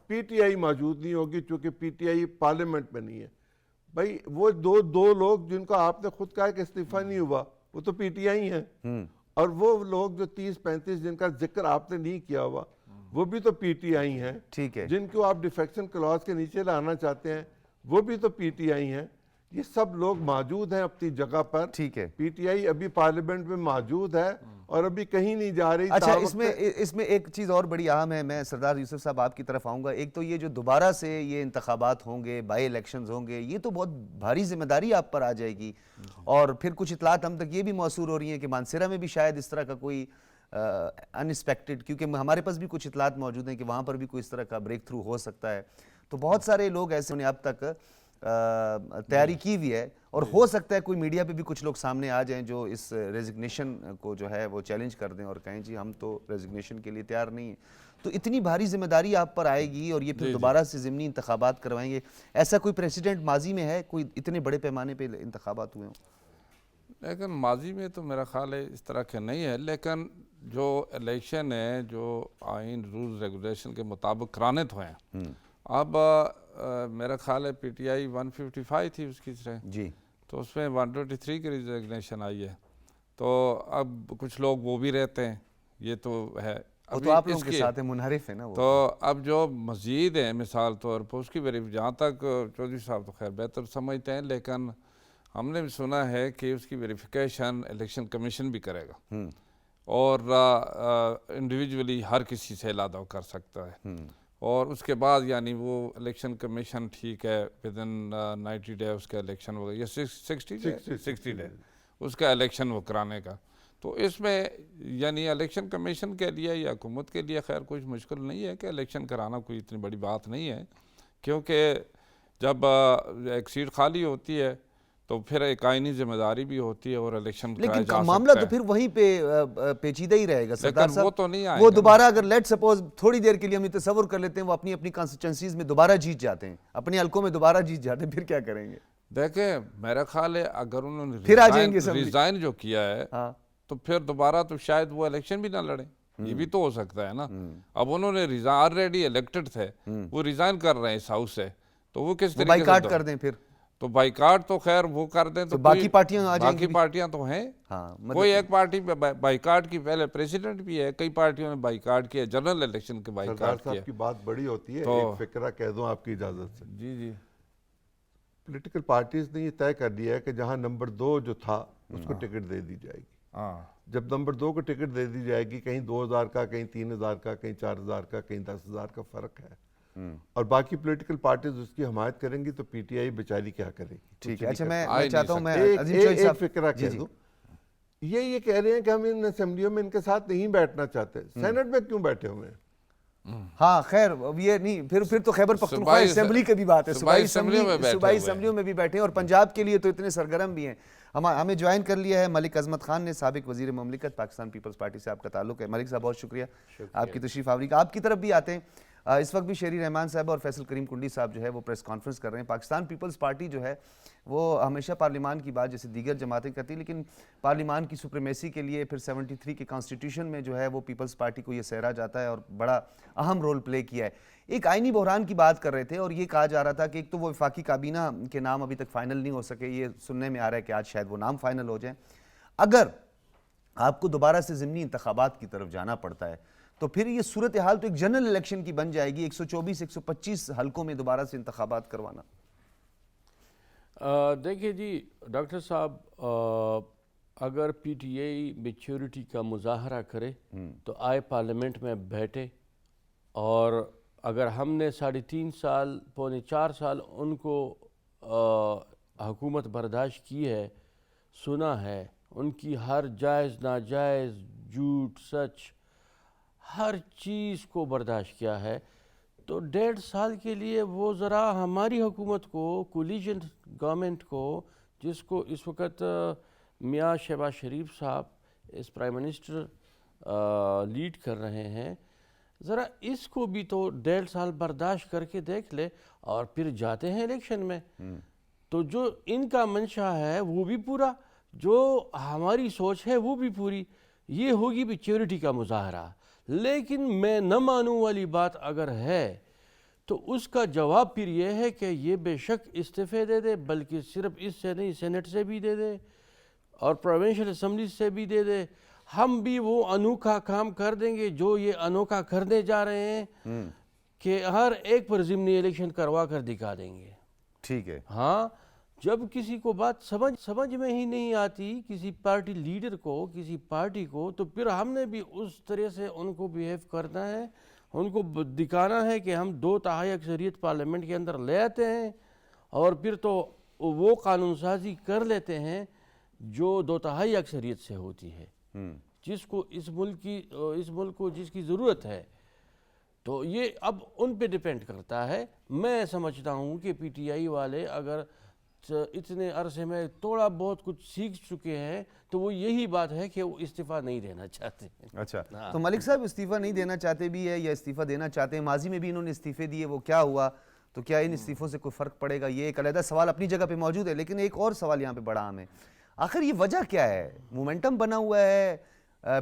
Speaker 3: پی ٹی آئی موجود نہیں ہوگی، چونکہ پی ٹی آئی پارلیمنٹ میں نہیں ہے۔ بھائی وہ دو لوگ جن کا آپ نے خود کہا کہ استعفیٰ نہیں ہوا، وہ تو پی ٹی آئی ہیں، اور وہ لوگ جو 30-35 جن کا ذکر آپ نے نہیں کیا ہوا وہ بھی تو پی ٹی آئی ہیں،
Speaker 1: ٹھیک ہے،
Speaker 3: جن کو آپ ڈیفیکشن کلاس کے نیچے لانا چاہتے ہیں وہ بھی تو پی ٹی آئی ہیں۔ یہ سب لوگ موجود ہیں اپنی جگہ پر۔
Speaker 1: ٹھیک ہے۔
Speaker 3: پی ٹی آئی ابھی پارلیمنٹ میں موجود ہے اور ابھی کہیں نہیں جا رہی۔
Speaker 1: اچھا، اس میں ایک چیز اور بڑی اہم ہے، میں سردار یوسف صاحب آپ کی طرف آؤں گا۔ ایک تو یہ جو دوبارہ سے یہ انتخابات ہوں گے، بائی الیکشنز ہوں گے، یہ تو بہت بھاری ذمہ داری آپ پر آ جائے گی، اور پھر کچھ اطلاعات ہم تک یہ بھی موصول ہو رہی ہیں کہ مانسیرا میں بھی شاید اس طرح کا کوئی انسپیکٹڈ، کیونکہ ہمارے پاس بھی کچھ اطلاعات موجود ہیں کہ وہاں پر بھی کوئی اس طرح کا بریک تھرو ہو سکتا ہے۔ تو بہت سارے لوگ ایسے انہیں اب تک تیاری کی ہوئی ہے، اور ہو سکتا ہے کوئی میڈیا پہ بھی کچھ لوگ سامنے آ جائیں جو اس ریزگنیشن کو جو ہے وہ چیلنج کر دیں اور کہیں جی ہم تو ریزگنیشن کے لیے تیار نہیں ہیں۔ تو اتنی بھاری ذمہ داری آپ پر آئے گی، اور یہ پھر دوبارہ سے ضمنی انتخابات کروائیں گے۔ ایسا کوئی پریسیڈنٹ ماضی میں ہے، کوئی اتنے بڑے پیمانے پہ انتخابات ہوئے ہوں؟
Speaker 2: لیکن ماضی میں تو میرا خیال ہے اس طرح کے نہیں ہے، لیکن جو الیکشن ہے جو آئین رول ریگولیشن کے مطابق کرانے تو ہیں۔ اب میرا خیال ہے پی ٹی آئی 155 تھی اس کی طرح،
Speaker 1: جی،
Speaker 2: تو اس میں 123 کی ریزگنیشن آئی ہے، تو اب کچھ لوگ وہ بھی رہتے ہیں، یہ تو ہے۔
Speaker 1: وہ تو آپ لوگوں کے ساتھ منحرف ہے نا وہ۔
Speaker 2: تو اب جو مزید ہیں مثال طور پر اس کی جہاں تک چودھری صاحب تو خیر بہتر سمجھتے ہیں، لیکن ہم نے بھی سنا ہے کہ اس کی ویریفیکیشن الیکشن کمیشن بھی کرے گا، اور انڈیویجولی ہر کسی سے علیحدہ کر سکتا ہے، اور اس کے بعد یعنی وہ الیکشن کمیشن ٹھیک ہے ودن 90 ڈے اس کا الیکشن ہوگا، یا 60 ڈے اس کا الیکشن وہ کرانے کا۔ تو اس میں یعنی الیکشن کمیشن کے لیے یا حکومت کے لیے خیر کچھ مشکل نہیں ہے کہ الیکشن کرانا کوئی اتنی بڑی بات نہیں ہے، کیونکہ جب ایک سیٹ خالی ہوتی ہے تو پھر ایک آئینی ذمہ داری بھی ہوتی ہے اور الیکشن کرایا جا سکتا ہے۔
Speaker 1: لیکن معاملہ تو پھر وہیں پہ پیچیدہ ہی رہے گا سردار صاحب۔
Speaker 2: وہ تو نہیں آئے
Speaker 1: وہ دوبارہ اگر لیٹ سپوز تھوڑی دیر کے لیے ہم یہ تصور کر لیتے ہیں وہ اپنی کانسٹیچوئنسیز میں دوبارہ جیت جاتے ہیں، اپنے حلقوں میں دوبارہ جیت جاتے ہیں، پھر کیا کریں گے؟
Speaker 2: دیکھیں میرا خیال ہے اگر انہوں
Speaker 1: پھر آ جائیں
Speaker 2: نے
Speaker 1: گے
Speaker 2: ریزائن جو کیا ہے تو پھر دوبارہ تو شاید وہ الیکشن بھی نہ لڑیں، یہ بھی تو ہو سکتا ہے نا۔ اب انہوں نے آلریڈی الیکٹڈ تھے، وہ ریزائن کر رہے ہیں اس ہاؤس سے، تو وہ کس طریقے سے
Speaker 1: بائیکاٹ کر دیں پھر؟
Speaker 2: تو بائیکاٹ تو خیر وہ کر دیں تو
Speaker 1: باقی پارٹیاں آ جائیں گی،
Speaker 2: باقی پارٹیاں تو ہیں۔ کوئی ایک پارٹی بائیکاٹ کی پہلے پریزیڈنٹ بھی ہے، کئی پارٹیوں نے بائیکاٹ کیا، جنرل الیکشن کے بائیکاٹ کیا۔
Speaker 3: سردار صاحب کی بات بڑی ہوتی ہے، ایک فقرہ کہہ دوں آپ کی اجازت سے۔
Speaker 2: جی
Speaker 3: پولیٹیکل پارٹیز نے یہ طے کر دیا ہے کہ جہاں نمبر 2 جو تھا اس کو ٹکٹ دے دی جائے گی۔
Speaker 2: ہاں
Speaker 3: جب نمبر 2 کو ٹکٹ دے دی جائے گی، کہیں 2000 کا، کہیں 3000 کا، کہیں 4000 کا، کہیں 10,000 کا فرق ہے، اور باقی پولیٹیکل پارٹیز اس کی حمایت کریں گی تو پی ٹی آئی بیچاری کیا کرے گی؟
Speaker 1: ٹھیک ہے. اچھا میں
Speaker 2: آئی
Speaker 1: چاہتا ہوں
Speaker 2: نہیں
Speaker 1: میں عظیم شویل
Speaker 3: ایک
Speaker 1: صاحب
Speaker 3: فکرہ کہہ دوں، یہ کہہ رہے ہیں کہ ہم ان اسمبلیوں میں ان کے ساتھ نہیں بیٹھنا چاہتے، سینٹ میں کیوں بیٹھے ہوئے ہیں؟
Speaker 1: ہاں خیر یہ نہیں، پھر تو خیبر پختونخوا اسمبلی کی بھی بات ہے، صوبائی اسمبلیوں میں بھی بیٹھے ہیں، اور پنجاب کے لیے تو اتنے سرگرم بھی ہیں. ہمیں جوائن کر لیا ہے ملک عظمت خان نے، سابق وزیر مملکت، پاکستان پیپلز پارٹی سے آپ کا تعلق ہے. ملک صاحب بہت شکریہ آپ کی تشریف آوری کا. آپ کی طرف بھی آتے ہیں. اس وقت بھی شہری رحمان صاحب اور فیصل کریم کنڈی صاحب جو ہے وہ پریس کانفرنس کر رہے ہیں. پاکستان پیپلز پارٹی جو ہے وہ ہمیشہ پارلیمان کی بات جیسے دیگر جماعتیں کرتی ہیں، لیکن پارلیمان کی سپریمیسی کے لیے پھر 73 کے کانسٹیٹیوشن میں جو ہے وہ پیپلز پارٹی کو یہ سہرا جاتا ہے اور بڑا اہم رول پلے کیا ہے. ایک آئینی بحران کی بات کر رہے تھے اور یہ کہا جا رہا تھا کہ ایک تو وہ وفاقی کابینہ کے نام ابھی تک فائنل نہیں ہو سکے، یہ سننے میں آ رہا ہے کہ آج شاید وہ نام فائنل ہو جائیں. اگر آپ کو دوبارہ سے ضمنی انتخابات کی طرف جانا پڑتا ہے تو پھر یہ صورتحال تو ایک جنرل الیکشن کی بن جائے گی، 124 125 حلقوں میں دوبارہ سے انتخابات کروانا.
Speaker 4: دیکھیے جی ڈاکٹر صاحب، اگر پی ٹی آئی میچورٹی کا مظاہرہ کرے تو آئے پارلیمنٹ میں بیٹھے، اور اگر ہم نے 3.5 سال 4 سال ان کو حکومت برداشت کی ہے، سنا ہے ان کی ہر جائز ناجائز، جھوٹ سچ، ہر چیز کو برداشت کیا ہے، تو 1.5 سال کے لیے وہ ذرا ہماری حکومت کو، کولیجن گورنمنٹ کو، جس کو اس وقت میاں شہباز شریف صاحب اس پرائم منسٹر لیڈ کر رہے ہیں، ذرا اس کو بھی تو 1.5 سال برداشت کر کے دیکھ لے، اور پھر جاتے ہیں الیکشن میں. تو جو ان کا منشا ہے وہ بھی پورا، جو ہماری سوچ ہے وہ بھی پوری. یہ ہوگی میچورٹی کا مظاہرہ. لیکن میں نہ مانوں والی بات اگر ہے تو اس کا جواب پھر یہ ہے کہ یہ بے شک استعفے دے دے، بلکہ صرف اس سے نہیں، سینٹ سے بھی دے دے اور پروونشل اسمبلی سے بھی دے دے. ہم بھی وہ انوکھا کام کر دیں گے جو یہ انوکھا کرنے جا رہے ہیں کہ ہر ایک پر ضمنی الیکشن کروا کر دکھا دیں گے.
Speaker 1: ٹھیک ہے.
Speaker 4: ہاں، جب کسی کو بات سمجھ میں ہی نہیں آتی، کسی پارٹی لیڈر کو، کسی پارٹی کو، تو پھر ہم نے بھی اس طرح سے ان کو بیہیو کرنا ہے، ان کو دکھانا ہے کہ ہم 2/3 اکثریت پارلیمنٹ کے اندر لے آتے ہیں، اور پھر تو وہ قانون سازی کر لیتے ہیں جو 2/3 اکثریت سے ہوتی ہے، جس کو اس ملک کو جس کی ضرورت ہے. تو یہ اب ان پہ ڈیپینڈ کرتا ہے. میں سمجھتا ہوں کہ پی ٹی آئی والے اگر اتنے عرصے میں تھوڑا بہت کچھ سیکھ چکے ہیں تو وہ یہی بات ہے کہ وہ استعفیٰ نہیں دینا چاہتے.
Speaker 1: اچھا، تو ملک صاحب استعفیٰ نہیں دینا چاہتے بھی ہے یا استعفیٰ دینا چاہتے ہیں؟ ماضی میں بھی انہوں نے استعفے دیے، وہ کیا ہوا؟ تو کیا ان استعفوں سے کوئی فرق پڑے گا؟ یہ ایک علیحدہ سوال اپنی جگہ پہ موجود ہے، لیکن ایک اور سوال یہاں پہ بڑا اہم ہے. آخر یہ وجہ کیا ہے؟ مومنٹم بنا ہوا ہے،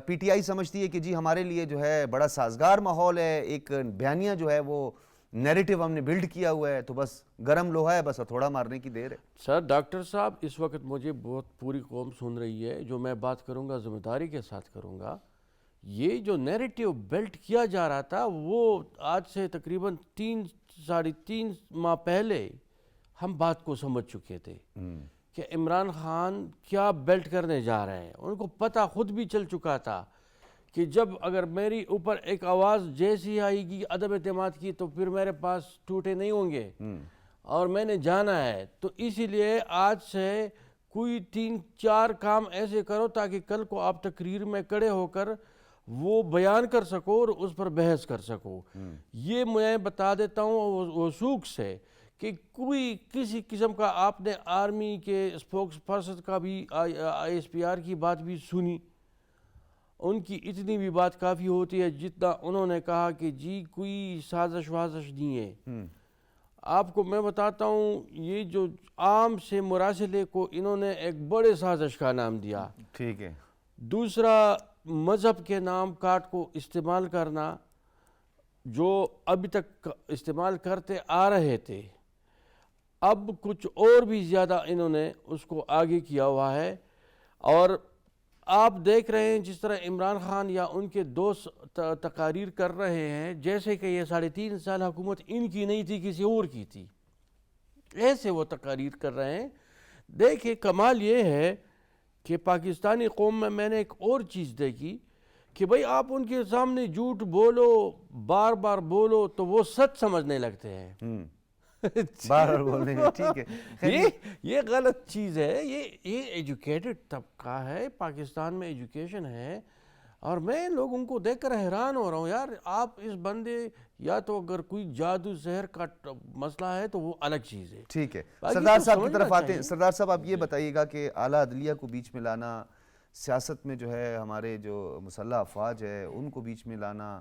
Speaker 1: پی ٹی آئی سمجھتی ہے کہ جی ہمارے لیے جو ہے بڑا سازگار ماحول ہے، ایک بیانیہ جو ہے وہ نیریٹو ہم نے بلڈ کیا ہوا ہے، تو بس گرم لوہا ہے، بس ہتھوڑا مارنے کی دیر ہے.
Speaker 4: سر ڈاکٹر صاحب، اس وقت مجھے بہت پوری قوم سن رہی ہے، جو میں بات کروں گا ذمہ داری کے ساتھ کروں گا. یہ جو نیریٹو بلڈ کیا جا رہا تھا وہ آج سے تقریباً 3.5 ماہ پہلے ہم بات کو سمجھ چکے تھے کہ عمران خان کیا بیلٹ کرنے جا رہے ہیں. ان کو پتہ خود بھی چل چکا تھا کہ جب اگر میری اوپر ایک آواز جیسی آئے گی عدم اعتماد کی تو پھر میرے پاس ٹوٹے نہیں ہوں گے اور میں نے جانا ہے. تو اسی لیے آج سے کوئی 3-4 کام ایسے کرو تاکہ کل کو آپ تقریر میں کھڑے ہو کر وہ بیان کر سکو اور اس پر بحث کر سکو. یہ میں بتا دیتا ہوں وثوق سے کہ کوئی کسی قسم کا آپ نے آرمی کے اسپوکس پرسن کا بھی ایس پی آر کی بات بھی سنی، ان کی اتنی بھی بات کافی ہوتی ہے جتنا انہوں نے کہا کہ جی کوئی سازش وازش نہیں ہے. آپ کو میں بتاتا ہوں، یہ جو عام سے مراسلے کو انہوں نے ایک بڑے سازش کا نام دیا.
Speaker 1: ٹھیک ہے.
Speaker 4: دوسرا، مذہب کے نام کاٹ کو استعمال کرنا جو ابھی تک استعمال کرتے آ رہے تھے، اب کچھ اور بھی زیادہ انہوں نے اس کو آگے کیا ہوا ہے. اور آپ دیکھ رہے ہیں جس طرح عمران خان یا ان کے دوست تقاریر کر رہے ہیں جیسے کہ یہ 3.5 سال حکومت ان کی نہیں تھی، کسی اور کی تھی، ایسے وہ تقاریر کر رہے ہیں. دیکھیں کمال یہ ہے کہ پاکستانی قوم میں نے ایک اور چیز دیکھی کہ بھئی آپ ان کے سامنے جھوٹ بولو، بار بار بولو تو وہ سچ سمجھنے لگتے ہیں.
Speaker 1: بار بار بولنے میں ٹھیک ہے.
Speaker 4: یہ غلط چیز ہے. یہ ایجوکیٹڈ طبقہ ہے، پاکستان میں ایجوکیشن ہے، اور میں لوگوں کو دیکھ کر حیران ہو رہا ہوں. یار آپ اس بندے، یا تو اگر کوئی جادو زہر کا مسئلہ ہے تو وہ الگ چیز ہے.
Speaker 1: ٹھیک ہے،
Speaker 4: باقی
Speaker 1: سردار
Speaker 4: تو
Speaker 1: صاحب کی
Speaker 4: سمجھنا
Speaker 1: طرف آتے ہیں.
Speaker 4: چاہیے.
Speaker 1: سردار صاحب آپ یہ بتائیے گا کہ اعلیٰ عدلیہ کو بیچ میں لانا، سیاست میں جو ہے ہمارے جو مسلح افواج ہے ان کو بیچ میں لانا،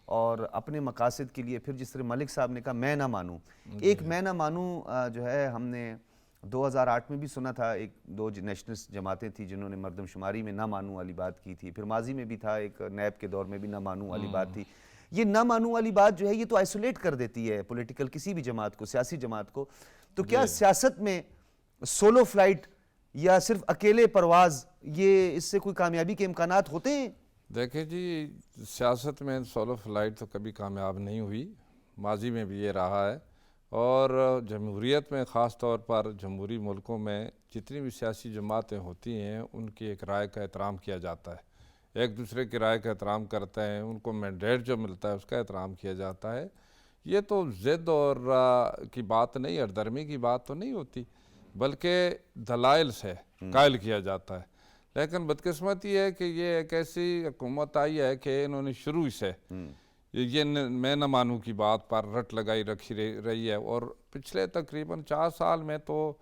Speaker 1: اور اپنے مقاصد کے لیے پھر جس طرح ملک صاحب نے کہا میں نہ مانوں، ایک میں نہ مانوں جو ہے ہم نے 2008 میں بھی سنا تھا. ایک دو نیشنلسٹ جماعتیں تھیں جنہوں نے مردم شماری میں نہ مانوں والی بات کی تھی. پھر ماضی میں بھی تھا، ایک نیب کے دور میں بھی نہ مانوں والی بات تھی. یہ نہ مانوں والی بات جو ہے یہ تو آئسولیٹ کر دیتی ہے پولیٹیکل کسی بھی جماعت کو، سیاسی جماعت کو. تو کیا سیاست میں سولو فلائٹ یا صرف اکیلے پرواز، یہ اس سے کوئی کامیابی کے امکانات ہوتے ہیں؟
Speaker 2: دیکھیں جی، سیاست میں سولو فلائٹ تو کبھی کامیاب نہیں ہوئی، ماضی میں بھی یہ رہا ہے. اور جمہوریت میں خاص طور پر جمہوری ملکوں میں جتنی بھی سیاسی جماعتیں ہوتی ہیں ان کی ایک رائے کا احترام کیا جاتا ہے، ایک دوسرے کی رائے کا احترام کرتے ہیں، ان کو مینڈیٹ جو ملتا ہے اس کا احترام کیا جاتا ہے. یہ تو ضد اور کی بات نہیں، ہردرمی کی بات تو نہیں ہوتی، بلکہ دلائل سے قائل کیا جاتا ہے. لیکن بدقسمتی ہے کہ یہ ایک ایسی حکومت آئی ہے کہ انہوں نے شروع سے یہ میں نہ مانوں کی بات پر رٹ لگائی رکھی رہی ہے. اور پچھلے تقریباً 4 سال میں تو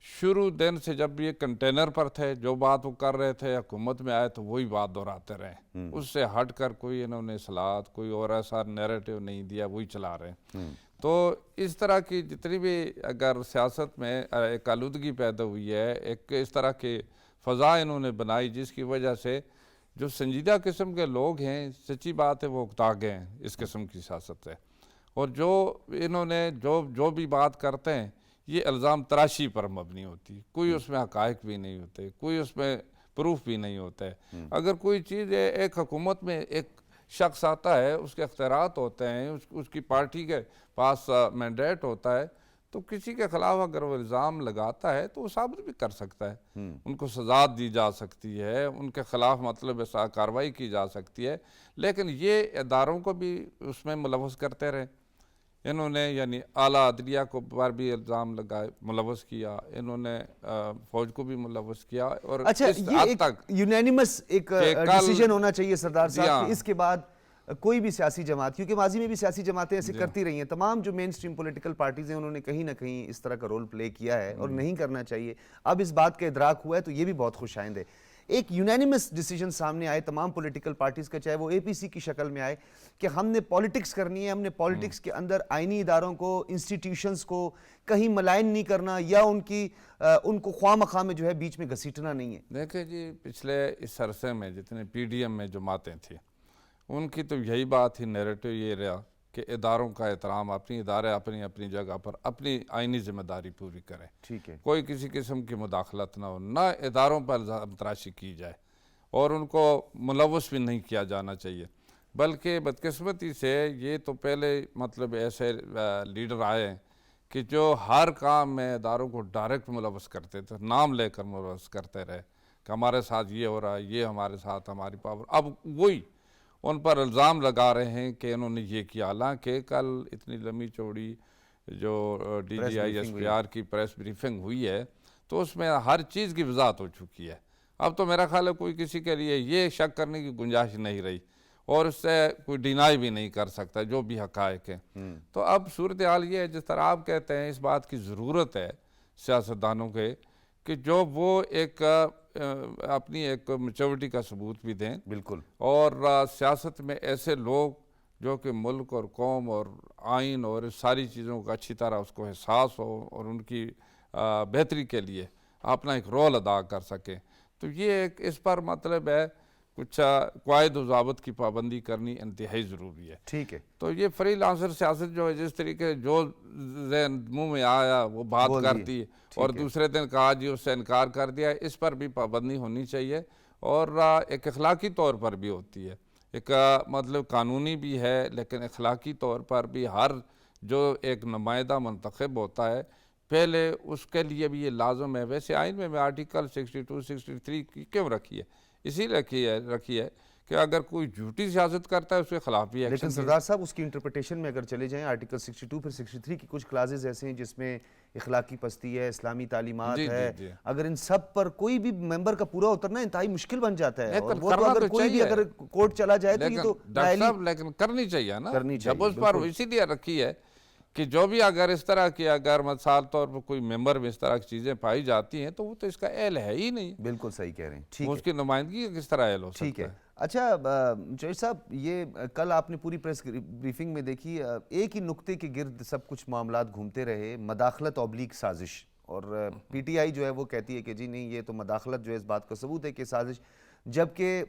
Speaker 2: شروع دن سے جب یہ کنٹینر پر تھے جو بات وہ کر رہے تھے، حکومت میں آئے تو وہی بات دہراتے رہے. اس سے ہٹ کر کوئی انہوں نے اصلاحات، کوئی اور ایسا نیریٹو نہیں دیا، وہی چلا رہے ہیں. تو اس طرح کی جتنی بھی اگر سیاست میں ایک آلودگی پیدا ہوئی ہے، ایک اس طرح کی فضا انہوں نے بنائی جس کی وجہ سے جو سنجیدہ قسم کے لوگ ہیں، سچی بات ہے، وہ اکتا گئے ہیں اس قسم کی سیاست سے. اور جو انہوں نے جو بھی بات کرتے ہیں یہ الزام تراشی پر مبنی ہوتی، کوئی اس میں حقائق بھی نہیں ہوتے، کوئی اس میں پروف بھی نہیں ہوتے. اگر کوئی چیز ایک حکومت میں ایک شخص آتا ہے، اس کے اختیارات ہوتے ہیں، اس کی پارٹی کے پاس مینڈیٹ ہوتا ہے، تو کسی کے خلاف اگر وہ الزام لگاتا ہے تو وہ ثابت بھی کر سکتا ہے. ان کو سزا دی جا سکتی ہے، ان کے خلاف مطلب ایسا کارروائی کی جا سکتی ہے. لیکن یہ اداروں کو بھی اس میں ملوث کرتے رہے. انہوں نے یعنی اعلیٰ عدلیہ کو پر بھی الزام لگائے، ملوث کیا، انہوں نے فوج کو بھی ملوث کیا. اور
Speaker 1: اچھا،
Speaker 2: اس
Speaker 1: یہ
Speaker 2: حد
Speaker 1: ایک
Speaker 2: تک
Speaker 1: یونینیمس ایک ڈیسیجن ہونا چاہیے سردار صاحب کہ اس کے بعد کوئی بھی سیاسی جماعت، کیونکہ ماضی میں بھی سیاسی جماعتیں ایسے کرتی رہی ہیں، تمام جو مین سٹریم پولیٹیکل پارٹیز ہیں انہوں نے کہیں نہ کہیں اس طرح کا رول پلے کیا ہے اور نہیں کرنا چاہیے. اب اس بات کا ادراک ہوا ہے تو یہ بھی بہت خوش آئند ہے. ایک یونینیمس ڈیسیجن سامنے آئے تمام پولیٹیکل پارٹیز کا، چاہے وہ اے پی سی کی شکل میں آئے، کہ ہم نے پالیٹکس کرنی ہے، ہم نے پالیٹکس کے اندر آئینی اداروں کو، انسٹیٹیوشنز کو کہیں ملائن نہیں کرنا، یا ان کو خواہ مخواہ میں جو ہے بیچ میں گھسیٹنا نہیں ہے.
Speaker 2: دیکھیں جی، پچھلے اس عرصے میں جتنے پی ڈی ایم میں جماعتیں تھیں ان کی تو یہی بات ہی، نیریٹو یہ رہا کہ اداروں کا احترام، اپنی ادارے اپنی جگہ پر اپنی آئینی ذمہ داری پوری کریں،
Speaker 1: ٹھیک ہے،
Speaker 2: کوئی کسی قسم کی مداخلت نہ ہو، نہ اداروں پر الزام تراشی کی جائے، اور ان کو ملوث بھی نہیں کیا جانا چاہیے. بلکہ بدقسمتی سے یہ تو پہلے مطلب ایسے لیڈر آئے ہیں کہ جو ہر کام میں اداروں کو ڈائریکٹ ملوث کرتے تھے، نام لے کر ملوث کرتے رہے کہ ہمارے ساتھ یہ ہو رہا ہے، یہ ہمارے ساتھ ہماری پاور. اب وہی ان پر الزام لگا رہے ہیں کہ انہوں نے یہ کیا. حالانکہ کل اتنی لمبی چوڑی جو D G I S P R کی پریس بریفنگ ہوئی ہے تو اس میں ہر چیز کی وضاحت ہو چکی ہے. اب تو میرا خیال ہے کوئی کسی کے لیے یہ شک کرنے کی گنجائش نہیں رہی، اور اس سے کوئی ڈینائی بھی نہیں کر سکتا جو بھی حقائق ہیں. تو اب صورتحال یہ ہے، جس طرح آپ کہتے ہیں، اس بات کی ضرورت ہے سیاستدانوں کے کہ جو وہ ایک اپنی ایک میچورٹی کا ثبوت بھی دیں.
Speaker 1: بالکل.
Speaker 2: اور سیاست میں ایسے لوگ جو کہ ملک اور قوم اور آئین اور ساری چیزوں کا اچھی طرح اس کو احساس ہو اور ان کی بہتری کے لیے اپنا ایک رول ادا کر سکیں. تو یہ ایک اس پر مطلب ہے کچھ قواعد و ضابط کی پابندی کرنی انتہائی ضروری ہے.
Speaker 1: ٹھیک ہے.
Speaker 2: تو یہ فری لانسر سیاست جو ہے، جس طریقے جو ذہن منہ میں آیا وہ بات کرتی ہے اور دوسرے دن کہا جی اس سے انکار کر دیا، اس پر بھی پابندی ہونی چاہیے. اور ایک اخلاقی طور پر بھی ہوتی ہے، ایک مطلب قانونی بھی ہے، لیکن اخلاقی طور پر بھی ہر جو ایک نمائندہ منتخب ہوتا ہے پہلے اس کے لیے بھی یہ لازم ہے. ویسے آئین میں آرٹیکل 62 63 کیوں رکھی ہے؟ اسی لیے رکھی ہے کہ اگر کوئی جھوٹی سیاست کرتا ہے اس کے خلاف بھی
Speaker 1: لیکن
Speaker 2: ایکشن.
Speaker 1: سردار صاحب اس کی انٹرپریٹیشن میں اگر چلے جائیں آرٹیکل 62 پھر 63 کی کچھ کلازز ایسے ہیں جس میں اخلاقی پستی ہے، اسلامی تعلیمات
Speaker 2: جی
Speaker 1: ہے،
Speaker 2: جی.
Speaker 1: اگر ان سب پر کوئی بھی ممبر کا پورا اترنا انتہائی مشکل بن جاتا ہے. اور
Speaker 2: لیکن
Speaker 1: وہ تو
Speaker 2: کرنا
Speaker 1: اگر
Speaker 2: تو
Speaker 1: کوئی بھی
Speaker 2: چاہیے.
Speaker 1: اگر کورٹ چلا جائے تو یہ
Speaker 2: لیکن
Speaker 1: تو
Speaker 2: ڈاکٹر صاحب لیکن کرنی چاہیے نا.
Speaker 1: کرنی چاہیے،
Speaker 2: جب اس پر اسی لیے رکھی ہے کہ جو بھی اگر اس طرح کی اگر مثال طور پر کوئی ممبر میں اس طرح کی چیزیں پائی جاتی ہیں تو وہ تو اس کا اہل ہے ہی نہیں.
Speaker 1: بالکل صحیح کہہ رہے ہیں. ٹھیک
Speaker 2: وہ
Speaker 1: ہے،
Speaker 2: اس کی نمائندگی کس طرح اہل ہو
Speaker 1: ٹھیک
Speaker 2: سکتا
Speaker 1: ہے.
Speaker 2: ہے؟
Speaker 1: اچھا جوہر صاحب، یہ کل آپ نے پوری پریس بریفنگ میں دیکھی، ایک ہی نقطے کے گرد سب کچھ معاملات گھومتے رہے، مداخلت / سازش. اور پی ٹی آئی جو ہے وہ کہتی ہے کہ جی نہیں، یہ تو مداخلت جو ہے اس بات کا ثبوت ہے کہ سازش، جبکہ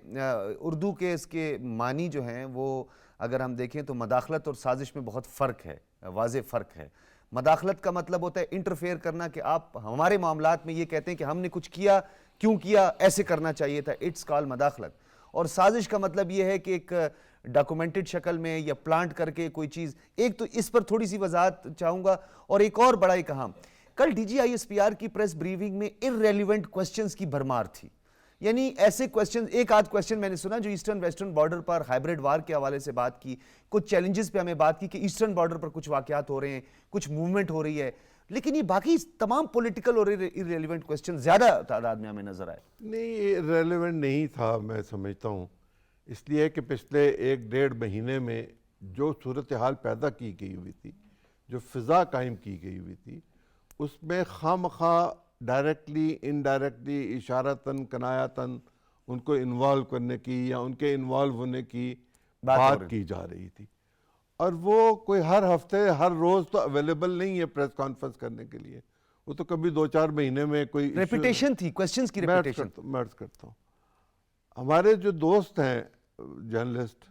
Speaker 1: اردو کے اس کے معنی جو ہیں وہ اگر ہم دیکھیں تو مداخلت اور سازش میں بہت فرق ہے، واضح فرق ہے. مداخلت کا مطلب ہوتا ہے انٹرفیئر کرنا، کہ آپ ہمارے معاملات میں یہ کہتے ہیں کہ ہم نے کچھ کیا، کیوں کیا، ایسے کرنا چاہیے تھا، اٹس کال مداخلت. اور سازش کا مطلب یہ ہے کہ ایک ڈاکومنٹڈ شکل میں یا پلانٹ کر کے کوئی چیز. ایک تو اس پر تھوڑی سی وضاحت چاہوں گا. اور ایک اور بڑا ایک اہم، کل D G I S P R کی پریس بریفنگ میں irrelevant questions کی بھرمار تھی. یعنی ایسے کویسچن، ایک آدھ کویسچن میں نے سنا جو ایسٹرن ویسٹرن بارڈر پر ہائبریڈ وار کے حوالے سے بات کی، کچھ چیلنجز پہ ہمیں بات کی کہ ایسٹرن بارڈر پر کچھ واقعات ہو رہے ہیں، کچھ موومنٹ ہو رہی ہے. لیکن یہ باقی تمام پولیٹیکل اور irrelevant کویسچن زیادہ تعداد میں ہمیں نظر آئے.
Speaker 3: نہیں، یہ ریلیونٹ نہیں تھا میں سمجھتا ہوں، اس لیے کہ پچھلے 1-1.5 مہینے میں جو صورتحال پیدا کی گئی ہوئی تھی، جو فضا قائم کی گئی ہوئی تھی، اس میں خواہ ڈائریکٹلی انڈائریکٹلی اشارتاً کنایتاً ان کو انوالو کرنے کی یا ان کے انوالو ہونے کی بات کی جا رہی تھی. اور وہ کوئی ہر ہفتے ہر روز تو اویلیبل نہیں ہے پریس کانفرنس کرنے کے لیے. وہ تو کبھی 2-4 مہینے میں کوئی
Speaker 1: ریپیٹیشن تھی، کویسچنز کی ریپیٹیشن.
Speaker 3: میں عرض کرتا ہوں، ہمارے جو دوست ہیں جرنلسٹ،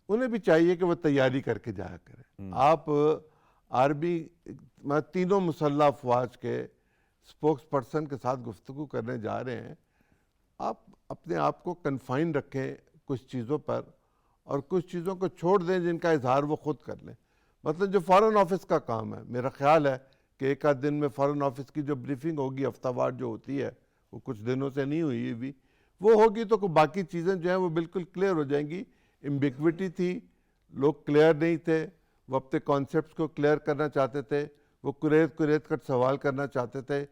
Speaker 3: انہیں بھی چاہیے کہ وہ تیاری کر کے جایا کریں. آپ آرمی تینوں مسلح افواج کے سپوکس پرسن کے ساتھ گفتگو کرنے جا رہے ہیں. آپ اپنے آپ کو کنفائن رکھیں کچھ چیزوں پر اور کچھ چیزوں کو چھوڑ دیں جن کا اظہار وہ خود کر لیں. مطلب جو فارن آفس کا کام ہے، میرا خیال ہے کہ ایک آدھ دن میں فارن آفس کی جو بریفنگ ہوگی ہفتہ وار جو ہوتی ہے، وہ کچھ دنوں سے نہیں ہوئی بھی، وہ ہوگی تو باقی چیزیں جو ہیں وہ بالکل کلیئر ہو جائیں گی. امبیگوٹی تھی، لوگ کلیئر نہیں تھے، وہ اپنے کانسیپٹس کو کلیئر کرنا چاہتے تھے، وہ کریت کر سوال کرنا چاہتے تھے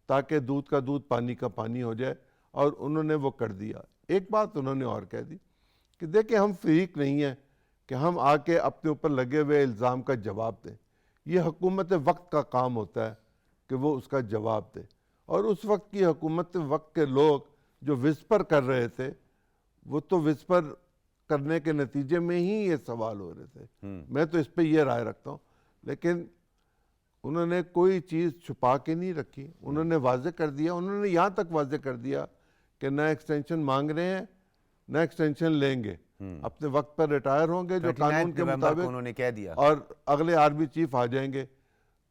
Speaker 3: تاکہ دودھ کا دودھ پانی کا پانی ہو جائے، اور انہوں نے وہ کر دیا. ایک بات انہوں نے اور کہہ دی کہ دیکھیں ہم فریق نہیں ہیں کہ ہم آ کے اپنے اوپر لگے ہوئے الزام کا جواب دیں. یہ حکومت وقت کا کام ہوتا ہے کہ وہ اس کا جواب دے. اور اس وقت کی حکومت وقت کے لوگ جو وسپر کر رہے تھے، وہ تو وسپر کرنے کے نتیجے میں ہی یہ سوال ہو رہے تھے. میں تو اس پہ یہ رائے رکھتا ہوں. لیکن انہوں نے کوئی چیز چھپا کے نہیں رکھی، انہوں نے واضح کر دیا. انہوں نے یہاں تک واضح کر دیا کہ نہ ایکسٹینشن مانگ رہے ہیں، نہ ایکسٹینشن لیں گے، اپنے وقت پر ریٹائر ہوں گے جو قانون کے مطابق،
Speaker 1: انہوں نے کہہ دیا،
Speaker 3: اور اگلے آرمی چیف آ جائیں گے.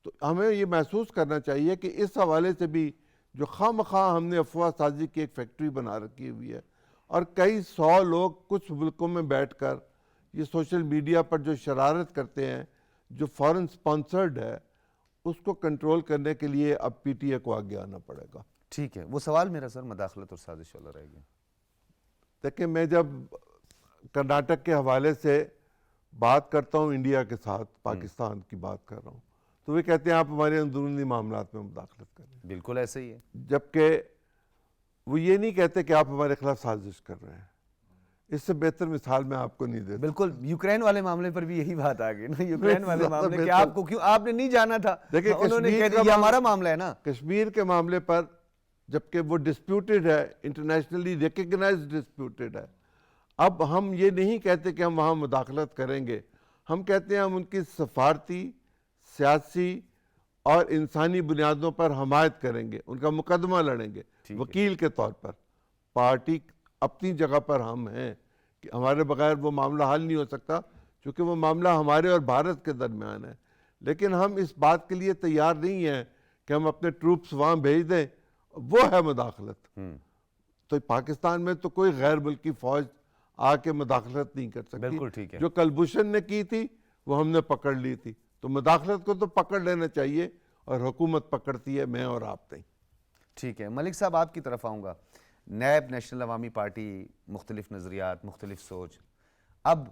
Speaker 3: تو ہمیں یہ محسوس کرنا چاہیے کہ اس حوالے سے بھی جو خواہ مخواہ ہم نے افواہ سازی کی ایک فیکٹری بنا رکھی ہوئی ہے، اور کئی 100 لوگ کچھ ملکوں میں بیٹھ کر یہ سوشل میڈیا پر جو شرارت کرتے ہیں، جو فورن سپانسرڈ ہے، اس کو کنٹرول کرنے کے لیے اب پی ٹی اے کو آگے آنا پڑے گا.
Speaker 1: ٹھیک ہے. وہ سوال میرا سر مداخلت اور سازش والا رہ گیا.
Speaker 3: دیکھیں، میں جب کرناٹک کے حوالے سے بات کرتا ہوں انڈیا کے ساتھ، پاکستان کی بات کر رہا ہوں، تو وہ کہتے ہیں آپ ہمارے اندرونی معاملات میں مداخلت کریں.
Speaker 1: بالکل ایسا ہی ہے.
Speaker 3: جبکہ وہ یہ نہیں کہتے کہ آپ ہمارے خلاف سازش کر رہے ہیں. اس سے بہتر مثال میں آپ کو نہیں دیتا.
Speaker 1: بالکل یوکرین والے معاملے پر بھی یہی بات آ گئی نا. یوکرین والے معاملے کہ آپ کو کیوں، آپ نے نہیں جانا تھا، انہوں نے کہہ دیا یہ ہمارا معاملہ ہے نا.
Speaker 3: کشمیر کے معاملے پر جبکہ وہ ڈسپیوٹڈ ہے، انٹرنیشنلی ریکگنائزڈ ڈسپیوٹڈ ہے، اب ہم یہ نہیں کہتے کہ ہم وہاں مداخلت کریں گے. ہم کہتے ہیں ہم ان کی سفارتی، سیاسی اور انسانی بنیادوں پر حمایت کریں گے، ان کا مقدمہ لڑیں گے وکیل کے طور پر. پارٹی اپنی جگہ پر ہم ہیں کہ ہمارے بغیر وہ معاملہ حل نہیں ہو سکتا، چونکہ وہ معاملہ ہمارے اور بھارت کے درمیان ہے. لیکن ہم اس بات کے لیے تیار نہیں ہیں کہ ہم اپنے ٹروپس وہاں بھیج دیں. وہ ہے مداخلت. تو پاکستان میں تو کوئی غیر ملکی فوج آ کے مداخلت نہیں کر سکتی.
Speaker 1: بالکل ٹھیک ہے.
Speaker 3: جو کلبھوشن نے کی تھی وہ ہم نے پکڑ لی تھی. تو مداخلت کو تو پکڑ لینا چاہیے اور حکومت پکڑتی ہے میں اور آپ نہیں.
Speaker 1: ٹھیک ہے ملک صاحب آپ کی طرف آؤں گا. نیب نیشنل عوامی پارٹی، مختلف نظریات، مختلف سوچ. اب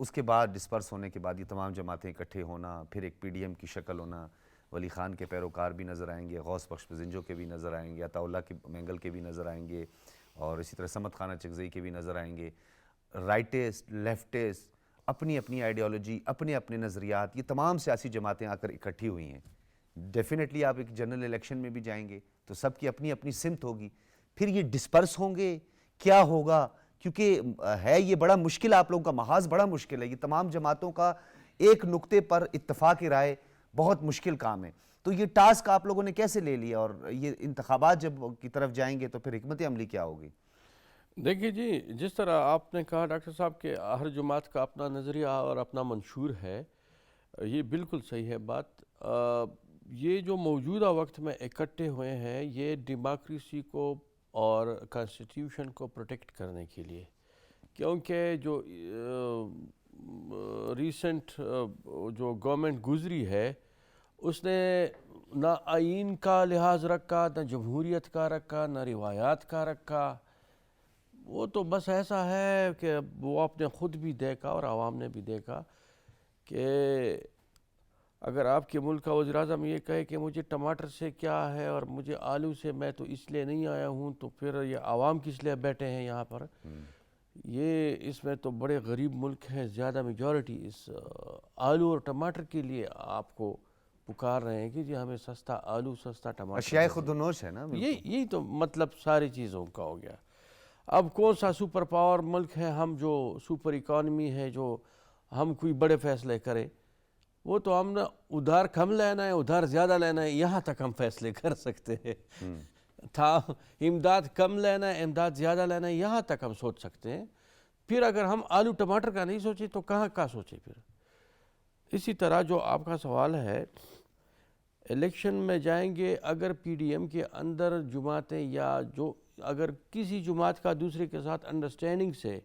Speaker 1: اس کے بعد ڈسپرس ہونے کے بعد یہ تمام جماعتیں اکٹھے ہونا، پھر ایک پی ڈی ایم کی شکل ہونا، ولی خان کے پیروکار بھی نظر آئیں گے، غوث بخش پزنجو کے بھی نظر آئیں گے، عطا اللہ کے مینگل کے بھی نظر آئیں گے، اور اسی طرح سمت خانہ چغزئی کے بھی نظر آئیں گے. رائٹسٹ، لیفٹسٹ، اپنی اپنی آئیڈیالوجی، اپنے اپنے نظریات، یہ تمام سیاسی جماعتیں آ کر اکٹھی ہوئی ہیں. ڈیفینیٹلی آپ ایک جنرل الیکشن میں بھی جائیں گے تو سب کی اپنی اپنی سمت ہوگی. پھر یہ ڈسپرس ہوں گے، کیا ہوگا؟ کیونکہ ہے یہ بڑا مشکل، آپ لوگوں کا محاذ بڑا مشکل ہے. یہ تمام جماعتوں کا ایک نقطے پر اتفاق رائے بہت مشکل کام ہے. تو یہ ٹاسک آپ لوگوں نے کیسے لے لیا، اور یہ انتخابات جب کی طرف جائیں گے تو پھر حکمت عملی کیا ہوگی؟
Speaker 4: دیکھیے جی، جس طرح آپ نے کہا ڈاکٹر صاحب کہ ہر جماعت کا اپنا نظریہ اور اپنا منشور ہے، یہ بالکل صحیح ہے بات. یہ جو موجودہ وقت میں اکٹھے ہوئے ہیں یہ ڈیموکریسی کو اور کانسٹیٹیوشن کو پروٹیکٹ کرنے کے لیے، کیونکہ جو ریسنٹ جو گورنمنٹ گزری ہے اس نے نہ آئین کا لحاظ رکھا، نہ جمہوریت کا رکھا، نہ روایات کا رکھا. وہ تو بس ایسا ہے کہ وہ آپ نے خود بھی دیکھا اور عوام نے بھی دیکھا کہ اگر آپ کے ملک کا وزیر اعظم یہ کہے کہ مجھے ٹماٹر سے کیا ہے اور مجھے آلو سے، میں تو اس لیے نہیں آیا ہوں، تو پھر یہ عوام کس لیے بیٹھے ہیں یہاں پر؟ یہ اس میں تو بڑے غریب ملک ہیں، زیادہ میجورٹی اس آلو اور ٹماٹر کے لیے آپ کو پکار رہے ہیں کہ جی ہمیں سستا آلو، سستا ٹماٹر.
Speaker 1: اشیاء خود و نوش ہے نا.
Speaker 4: یہی تو مطلب ساری چیزوں کا ہو گیا. اب کون سا سپر پاور ملک ہے ہم جو سپر اکانومی ہے جو ہم کوئی بڑے فیصلے کریں؟ وہ تو ہم نے ادھار کم لینا ہے، ادھار زیادہ لینا ہے، یہاں تک ہم فیصلے کر سکتے ہیں. امداد کم لینا ہے، امداد زیادہ لینا ہے، یہاں تک ہم سوچ سکتے ہیں. پھر اگر ہم آلو ٹماٹر کا نہیں سوچیں تو کہاں کا سوچیں پھر؟ اسی طرح جو آپ کا سوال ہے، الیکشن میں جائیں گے، اگر پی ڈی ایم کے اندر جماعتیں یا جو اگر کسی جماعت کا دوسرے کے ساتھ انڈرسٹینڈنگ سے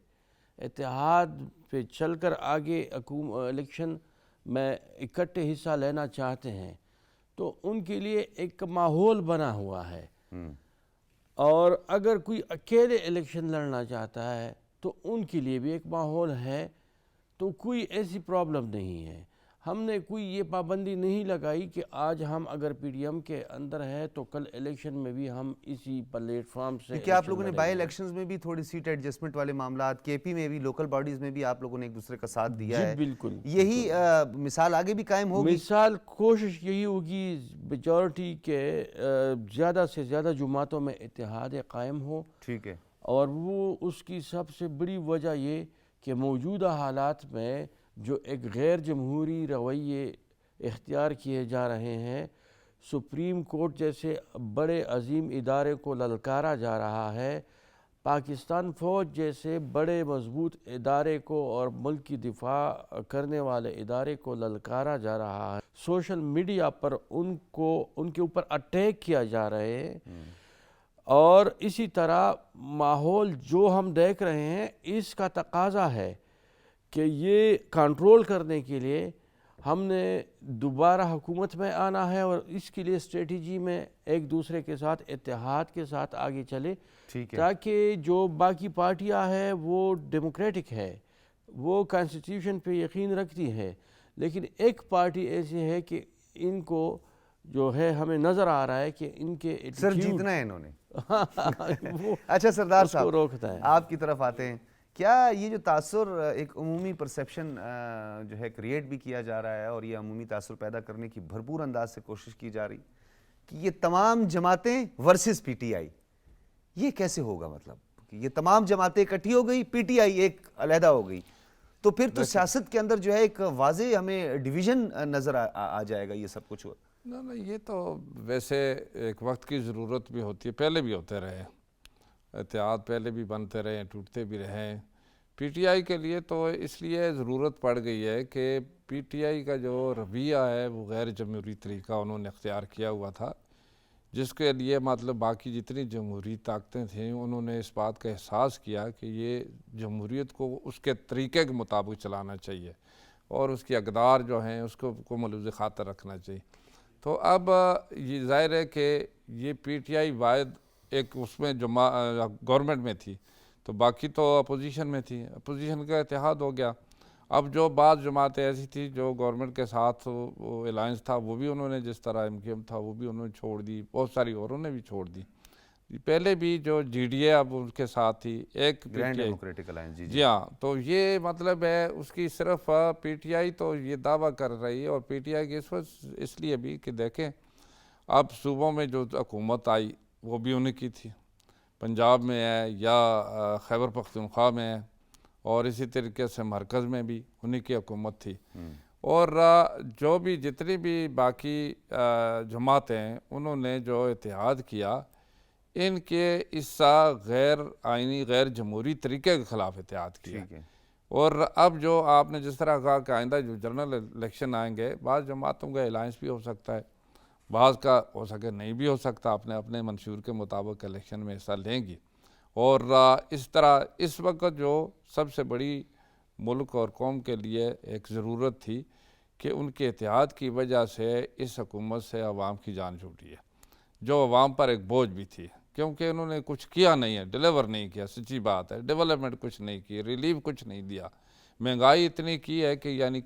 Speaker 4: اتحاد پہ چل کر آگے الیکشن میں اکٹھے حصہ لینا چاہتے ہیں تو ان کے لیے ایک ماحول بنا ہوا ہے. اور اگر کوئی اکیلے الیکشن لڑنا چاہتا ہے تو ان کے لیے بھی ایک ماحول ہے. تو کوئی ایسی پرابلم نہیں ہے. ہم نے کوئی یہ پابندی نہیں لگائی کہ آج ہم اگر پی ڈی ایم کے اندر ہے تو کل الیکشن میں بھی ہم اسی پلیٹ فارم سے.
Speaker 1: کیا آپ لوگوں نے بائی الیکشنز میں بھی تھوڑی سیٹ ایڈجسٹمنٹ والے معاملات، کے پی میں بھی، لوکل باڈیز میں بھی آپ لوگوں نے ایک دوسرے کا ساتھ دیا ہے؟
Speaker 4: بالکل.
Speaker 1: یہی مثال آگے بھی قائم ہوگی؟
Speaker 4: مثال کوشش یہی ہوگی میجورٹی کے زیادہ سے زیادہ جماعتوں میں اتحاد قائم ہو.
Speaker 1: ٹھیک ہے.
Speaker 4: اور وہ اس کی سب سے بڑی وجہ یہ کہ موجودہ حالات میں جو ایک غیر جمہوری رویے اختیار کیے جا رہے ہیں، سپریم کورٹ جیسے بڑے عظیم ادارے کو للکارا جا رہا ہے، پاکستان فوج جیسے بڑے مضبوط ادارے کو اور ملک کی دفاع کرنے والے ادارے کو للکارا جا رہا ہے، سوشل میڈیا پر ان کے اوپر اٹیک کیا جا رہے ہیں. اور اسی طرح ماحول جو ہم دیکھ رہے ہیں اس کا تقاضا ہے کہ یہ کنٹرول کرنے کے لیے ہم نے دوبارہ حکومت میں آنا ہے اور اس کے لیے اسٹریٹجی میں ایک دوسرے کے ساتھ اتحاد کے ساتھ آگے چلے، تاکہ جو باقی پارٹیاں ہیں وہ ڈیموکریٹک ہے، وہ کانسٹیٹیوشن پہ یقین رکھتی ہے، لیکن ایک پارٹی ایسی ہے کہ ان کو جو ہے ہمیں نظر آ رہا ہے کہ ان کے
Speaker 1: سر جیتنا ہے انہوں نے. اچھا سردار صاحب، آپ کی طرف آتے ہیں. کیا یہ جو تاثر ایک عمومی پرسیپشن جو ہے کریٹ بھی کیا جا رہا ہے اور یہ عمومی تاثر پیدا کرنے کی بھرپور انداز سے کوشش کی جا رہی کہ یہ تمام جماعتیں ورسز پی ٹی آئی، یہ کیسے ہوگا؟ مطلب کہ یہ تمام جماعتیں اکٹھی ہو گئی، پی ٹی آئی ایک علیحدہ ہو گئی، تو پھر تو سیاست کے اندر جو ہے ایک واضح ہمیں ڈویژن نظر آ جائے گا. یہ سب کچھ ہو
Speaker 2: نہ یہ تو ویسے ایک وقت کی ضرورت بھی ہوتی ہے، پہلے بھی ہوتے رہے اتحاد، پہلے بھی بنتے رہے، ٹوٹتے بھی رہے. پی ٹی آئی کے لیے تو اس لیے ضرورت پڑ گئی ہے کہ پی ٹی آئی کا جو رویہ ہے وہ غیر جمہوری طریقہ انہوں نے اختیار کیا ہوا تھا، جس کے لیے مطلب باقی جتنی جمہوری طاقتیں تھیں انہوں نے اس بات کا احساس کیا کہ یہ جمہوریت کو اس کے طریقے کے مطابق چلانا چاہیے اور اس کی اقدار جو ہیں اس کو ملوز خاطر رکھنا چاہیے. تو اب یہ ظاہر ہے کہ یہ پی ٹی آئی واحد ایک اس میں جو گورنمنٹ میں تھی تو باقی تو اپوزیشن میں تھی، اپوزیشن کا اتحاد ہو گیا. اب جو بعض جماعتیں ایسی تھی جو گورنمنٹ کے ساتھ وہ الائنس تھا وہ بھی انہوں نے، جس طرح ایم کیو ایم تھا وہ بھی انہوں نے چھوڑ دی، بہت ساری اوروں نے بھی چھوڑ دی. پہلے بھی جو جی ڈی اے اب ان کے ساتھ تھی، ایک P
Speaker 1: grand
Speaker 2: T I.
Speaker 1: Democratic alliance. جی
Speaker 2: جی ہاں، تو یہ مطلب ہے اس کی صرف پی ٹی آئی تو یہ دعویٰ کر رہی ہے، اور پی ٹی آئی کی اس لیے بھی کہ دیکھیں اب صوبوں میں جو حکومت آئی وہ بھی انہیں کی تھی، پنجاب میں ہے یا خیبر پختونخوا میں ہے، اور اسی طریقے سے مرکز میں بھی انہیں کی حکومت تھی. اور جو بھی جتنی بھی باقی جماعتیں ہیں انہوں نے جو اتحاد کیا، ان کے اس غیر آئینی غیر جمہوری طریقے کے خلاف اتحاد کیا.
Speaker 1: ٹھیک ہے.
Speaker 2: اور اب جو آپ نے جس طرح کہا کہ آئندہ جو جنرل الیکشن آئیں گے، بعض جماعتوں کا الائنس بھی ہو سکتا ہے، بعض کا ہو سکے نہیں بھی ہو سکتا، اپنے اپنے منشور کے مطابق الیکشن میں حصہ لیں گی. اور اس طرح اس وقت جو سب سے بڑی ملک اور قوم کے لیے ایک ضرورت تھی کہ ان کے اتحاد کی وجہ سے اس حکومت سے عوام کی جان چھوٹی ہے، جو عوام پر ایک بوجھ بھی تھی، کیونکہ انہوں نے کچھ کیا نہیں ہے، ڈیلیور نہیں کیا. سچی بات ہے، ڈیولپمنٹ کچھ نہیں کی، ریلیف کچھ نہیں دیا، مہنگائی اتنی کی ہے کہ یعنی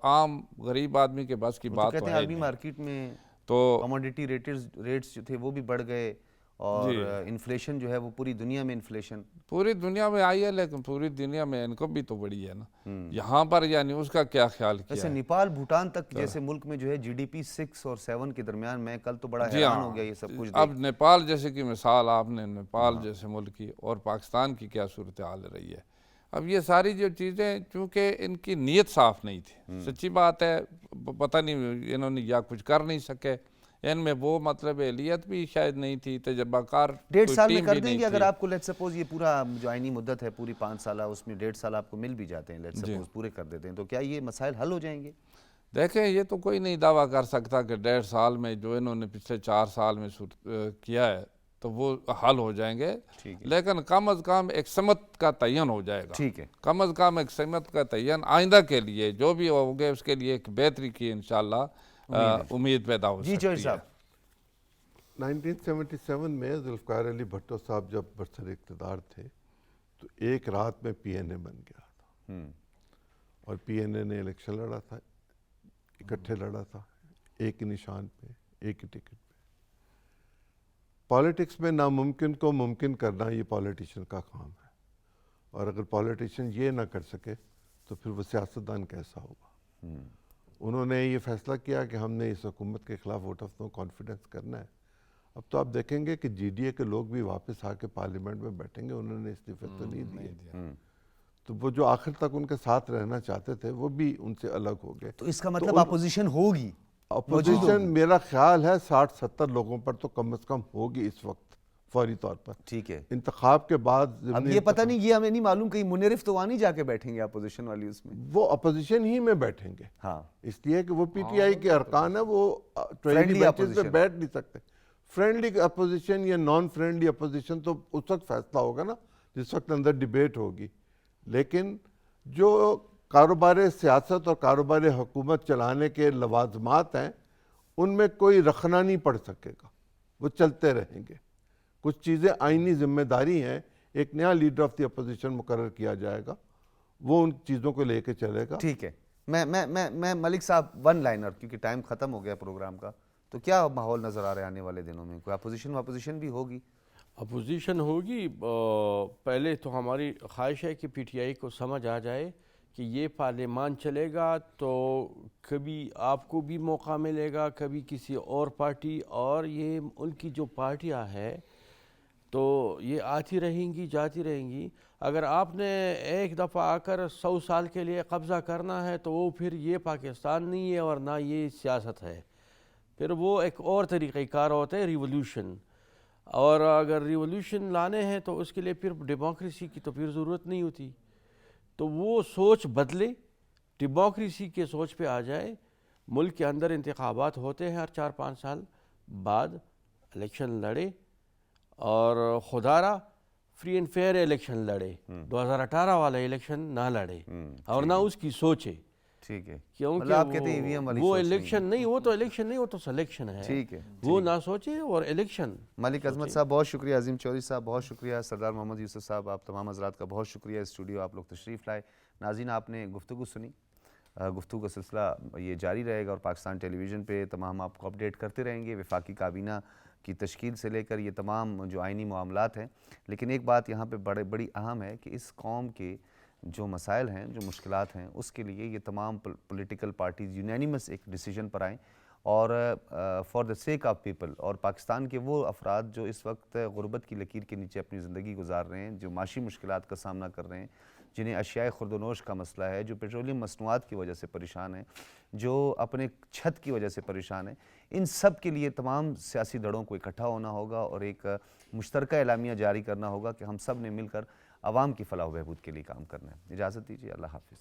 Speaker 2: عام غریب آدمی کے بس کی
Speaker 1: وہ تو
Speaker 2: بات
Speaker 1: کہتے
Speaker 2: تو
Speaker 1: ہیں
Speaker 2: ہے
Speaker 1: عالمی
Speaker 2: نہیں.
Speaker 1: مارکیٹ میں
Speaker 2: تو
Speaker 1: کموڈیٹی ریٹس جو تھے وہ بھی بڑھ گئے، اور انفلیشن جو ہے وہ پوری دنیا میں انفلیشن
Speaker 2: پوری دنیا میں آئی ہے، لیکن پوری دنیا میں ان کو بھی تو بڑی ہے نا. یہاں پر یعنی اس کا کیا خیال کیا
Speaker 1: ویسے
Speaker 2: ہے؟
Speaker 1: نیپال بھوٹان تک جیسے ملک میں جو ہے جی ڈی پی 6 اور 7 کے درمیان، میں کل تو بڑا
Speaker 2: جی
Speaker 1: حیران
Speaker 2: ہاں،
Speaker 1: ہو گیا یہ سب کچھ
Speaker 2: اب
Speaker 1: دیکھ.
Speaker 2: نیپال جیسے کی مثال آپ نے نیپال جیسے ملک کی اور پاکستان کی کیا صورتحال رہی ہے. اب یہ ساری جو چیزیں چونکہ ان کی نیت صاف نہیں تھی، سچی بات ہے، پتہ نہیں انہوں نے یا کچھ کر نہیں سکے، ان میں وہ مطلب اہلیت بھی شاید نہیں تھی، تجربہ کار
Speaker 1: 1.5
Speaker 2: کوئی
Speaker 1: سال میں
Speaker 2: ٹیم
Speaker 1: کر
Speaker 2: بھی
Speaker 1: دیں
Speaker 2: نہیں
Speaker 1: گے اگر
Speaker 2: تھی.
Speaker 1: آپ کو لیٹ سپوز یہ پورا جو آئینی مدت ہے پوری 5 سالہ، اس میں 1.5 سال آپ کو مل بھی جاتے ہیں، لیٹ سپوز پورے کر دیتے ہیں، تو کیا یہ مسائل حل ہو جائیں گے؟
Speaker 2: دیکھیں یہ تو کوئی نہیں دعویٰ کر سکتا کہ 1.5 سال میں جو انہوں نے پچھلے 4 سال میں کیا ہے تو وہ حل ہو جائیں گے، لیکن کم از کم ایک سمت کا تعین ہو جائے گا.
Speaker 1: ٹھیک ہے.
Speaker 2: کم از کم ایک سمت کا تعین آئندہ کے لیے جو بھی ہوگے اس کے لیے ایک بہتری کی انشاءاللہ امید پیدا ہو
Speaker 1: جی
Speaker 2: سکتی
Speaker 1: چوہر
Speaker 2: ہے.
Speaker 1: صاحب.
Speaker 3: 1977 میں ذوالفقار علی بھٹو صاحب جب برسر اقتدار تھے تو ایک رات میں پی این اے بن گیا تھا، اور پی این اے نے الیکشن لڑا تھا، اکٹھے لڑا تھا، ایک ہی نشان پہ، ایک ہی ٹکٹ پہ. پالیٹکس میں ناممکن کو ممکن کرنا یہ پالیٹیشین کا کام ہے، اور اگر پالیٹیشین یہ نہ کر سکے تو پھر وہ سیاستدان کیسا ہوگا. انہوں نے یہ فیصلہ کیا کہ ہم نے اس حکومت کے خلاف ووٹ آف نو کانفیڈنس کرنا ہے. اب تو آپ دیکھیں گے کہ جی ڈی اے کے لوگ بھی واپس آ کے پارلیمنٹ میں بیٹھیں گے، انہوں نے استعفے تو نہیں دیے، تو وہ جو آخر تک ان کے ساتھ رہنا چاہتے تھے وہ بھی ان سے الگ ہو گئے.
Speaker 1: تو اس کا مطلب اپوزیشن ہوگی،
Speaker 3: اپوزیشن میرا خیال ہے 60-70 لوگوں پر تو کم از کم ہوگی اس وقت فوری طور پر.
Speaker 1: ٹھیک ہے.
Speaker 3: انتخاب کے بعد
Speaker 1: اب یہ پتہ نہیں، یہ ہمیں نہیں معلوم کہیں منرف تو وہاں نہیں جا کے بیٹھیں گے اپوزیشن والی اس میں.
Speaker 3: وہ اپوزیشن ہی میں بیٹھیں گے،
Speaker 1: ہاں،
Speaker 3: اس لیے کہ وہ پی ٹی آئی کے ارکان ہیں، وہ ٹریننگ بینچز پہ بیٹھ نہیں سکتے. فرینڈلی اپوزیشن یا نان فرینڈلی اپوزیشن تو اس وقت فیصلہ ہوگا نا جس وقت اندر ڈیبیٹ ہوگی. لیکن جو کاروبار سیاست اور کاروبار حکومت چلانے کے لوازمات ہیں ان میں کوئی رخنا نہیں پڑ سکے گا، وہ چلتے رہیں گے. کچھ چیزیں آئینی ذمہ داری ہیں، ایک نیا لیڈر آف دی اپوزیشن مقرر کیا جائے گا، وہ ان چیزوں کو لے کے چلے گا.
Speaker 1: ٹھیک ہے. میں ملک صاحب ون لائنر، کیونکہ ٹائم ختم ہو گیا پروگرام کا، تو کیا ماحول نظر آ رہا ہے آنے والے دنوں میں؟ کوئی اپوزیشن بھی ہوگی؟
Speaker 4: اپوزیشن ہوگی. پہلے تو ہماری خواہش ہے کہ پی ٹی آئی کو سمجھ آ جائے کہ یہ پارلیمان چلے گا تو کبھی آپ کو بھی موقع ملے گا، کبھی کسی اور پارٹی، اور یہ ان کی جو پارٹیاں ہیں تو یہ آتی رہیں گی جاتی رہیں گی. اگر آپ نے ایک دفعہ آ کر 100 سال کے لیے قبضہ کرنا ہے تو وہ پھر یہ پاکستان نہیں ہے اور نہ یہ سیاست ہے، پھر وہ ایک اور طریقہ کار ہوتا ہے ریولوشن. اور اگر ریولوشن لانے ہیں تو اس کے لیے پھر ڈیموکریسی کی تو پھر ضرورت نہیں ہوتی. تو وہ سوچ بدلے، ڈیموکریسی کے سوچ پہ آ جائے. ملک کے اندر انتخابات ہوتے ہیں ہر 4-5 سال بعد، الیکشن لڑے، اور خدا را فری اینڈ فیئر الیکشن لڑے، 2018 والا الیکشن نہ لڑے اور نہ اس کی سوچے.
Speaker 1: ٹھیک ہے،
Speaker 4: کیونکہ
Speaker 1: مطلب آپ کہتے ہیں EVM والی
Speaker 4: وہ
Speaker 1: سوچ نہیں ہے۔
Speaker 4: الیکشن نہیں، وہ تو الیکشن نہیں، وہ تو سلیکشن ہے،
Speaker 1: ٹھیک ہے،
Speaker 4: وہ نہ سوچے اور الیکشن۔
Speaker 1: ملک عظمت صاحب بہت شکریہ، عظیم چودھری صاحب بہت شکریہ، سردار محمد یوسف صاحب آپ تمام حضرات کا بہت شکریہ، اسٹوڈیو آپ لوگ تشریف لائے۔ ناظرین آپ نے گفتگو سنی، گفتگو کا سلسلہ یہ جاری رہے گا اور پاکستان ٹیلی ویژن پہ تمام آپ کو اپڈیٹ کرتے رہیں گے، وفاقی کابینہ کی تشکیل سے لے کر یہ تمام جو آئینی معاملات ہیں۔ لیکن ایک بات یہاں پہ بڑی اہم ہے کہ اس قوم کے جو مسائل ہیں، جو مشکلات ہیں، اس کے لیے یہ تمام پولیٹیکل پارٹیز یونینیمس ایک ڈیسیجن پر آئیں اور for the sake of people, اور پاکستان کے وہ افراد جو اس وقت غربت کی لکیر کے نیچے اپنی زندگی گزار رہے ہیں، جو معاشی مشکلات کا سامنا کر رہے ہیں، جنہیں اشیاء خورد و نوش کا مسئلہ ہے، جو پیٹرولیم مصنوعات کی وجہ سے پریشان ہیں، جو اپنے چھت کی وجہ سے پریشان ہیں، ان سب کے لیے تمام سیاسی دھڑوں کو اکٹھا ہونا ہوگا اور ایک مشترکہ اعلامیہ جاری کرنا ہوگا کہ ہم سب نے مل کر عوام کی فلاح و بہبود کے لیے کام کرنا ہے۔ اجازت دیجیے، اللہ حافظ۔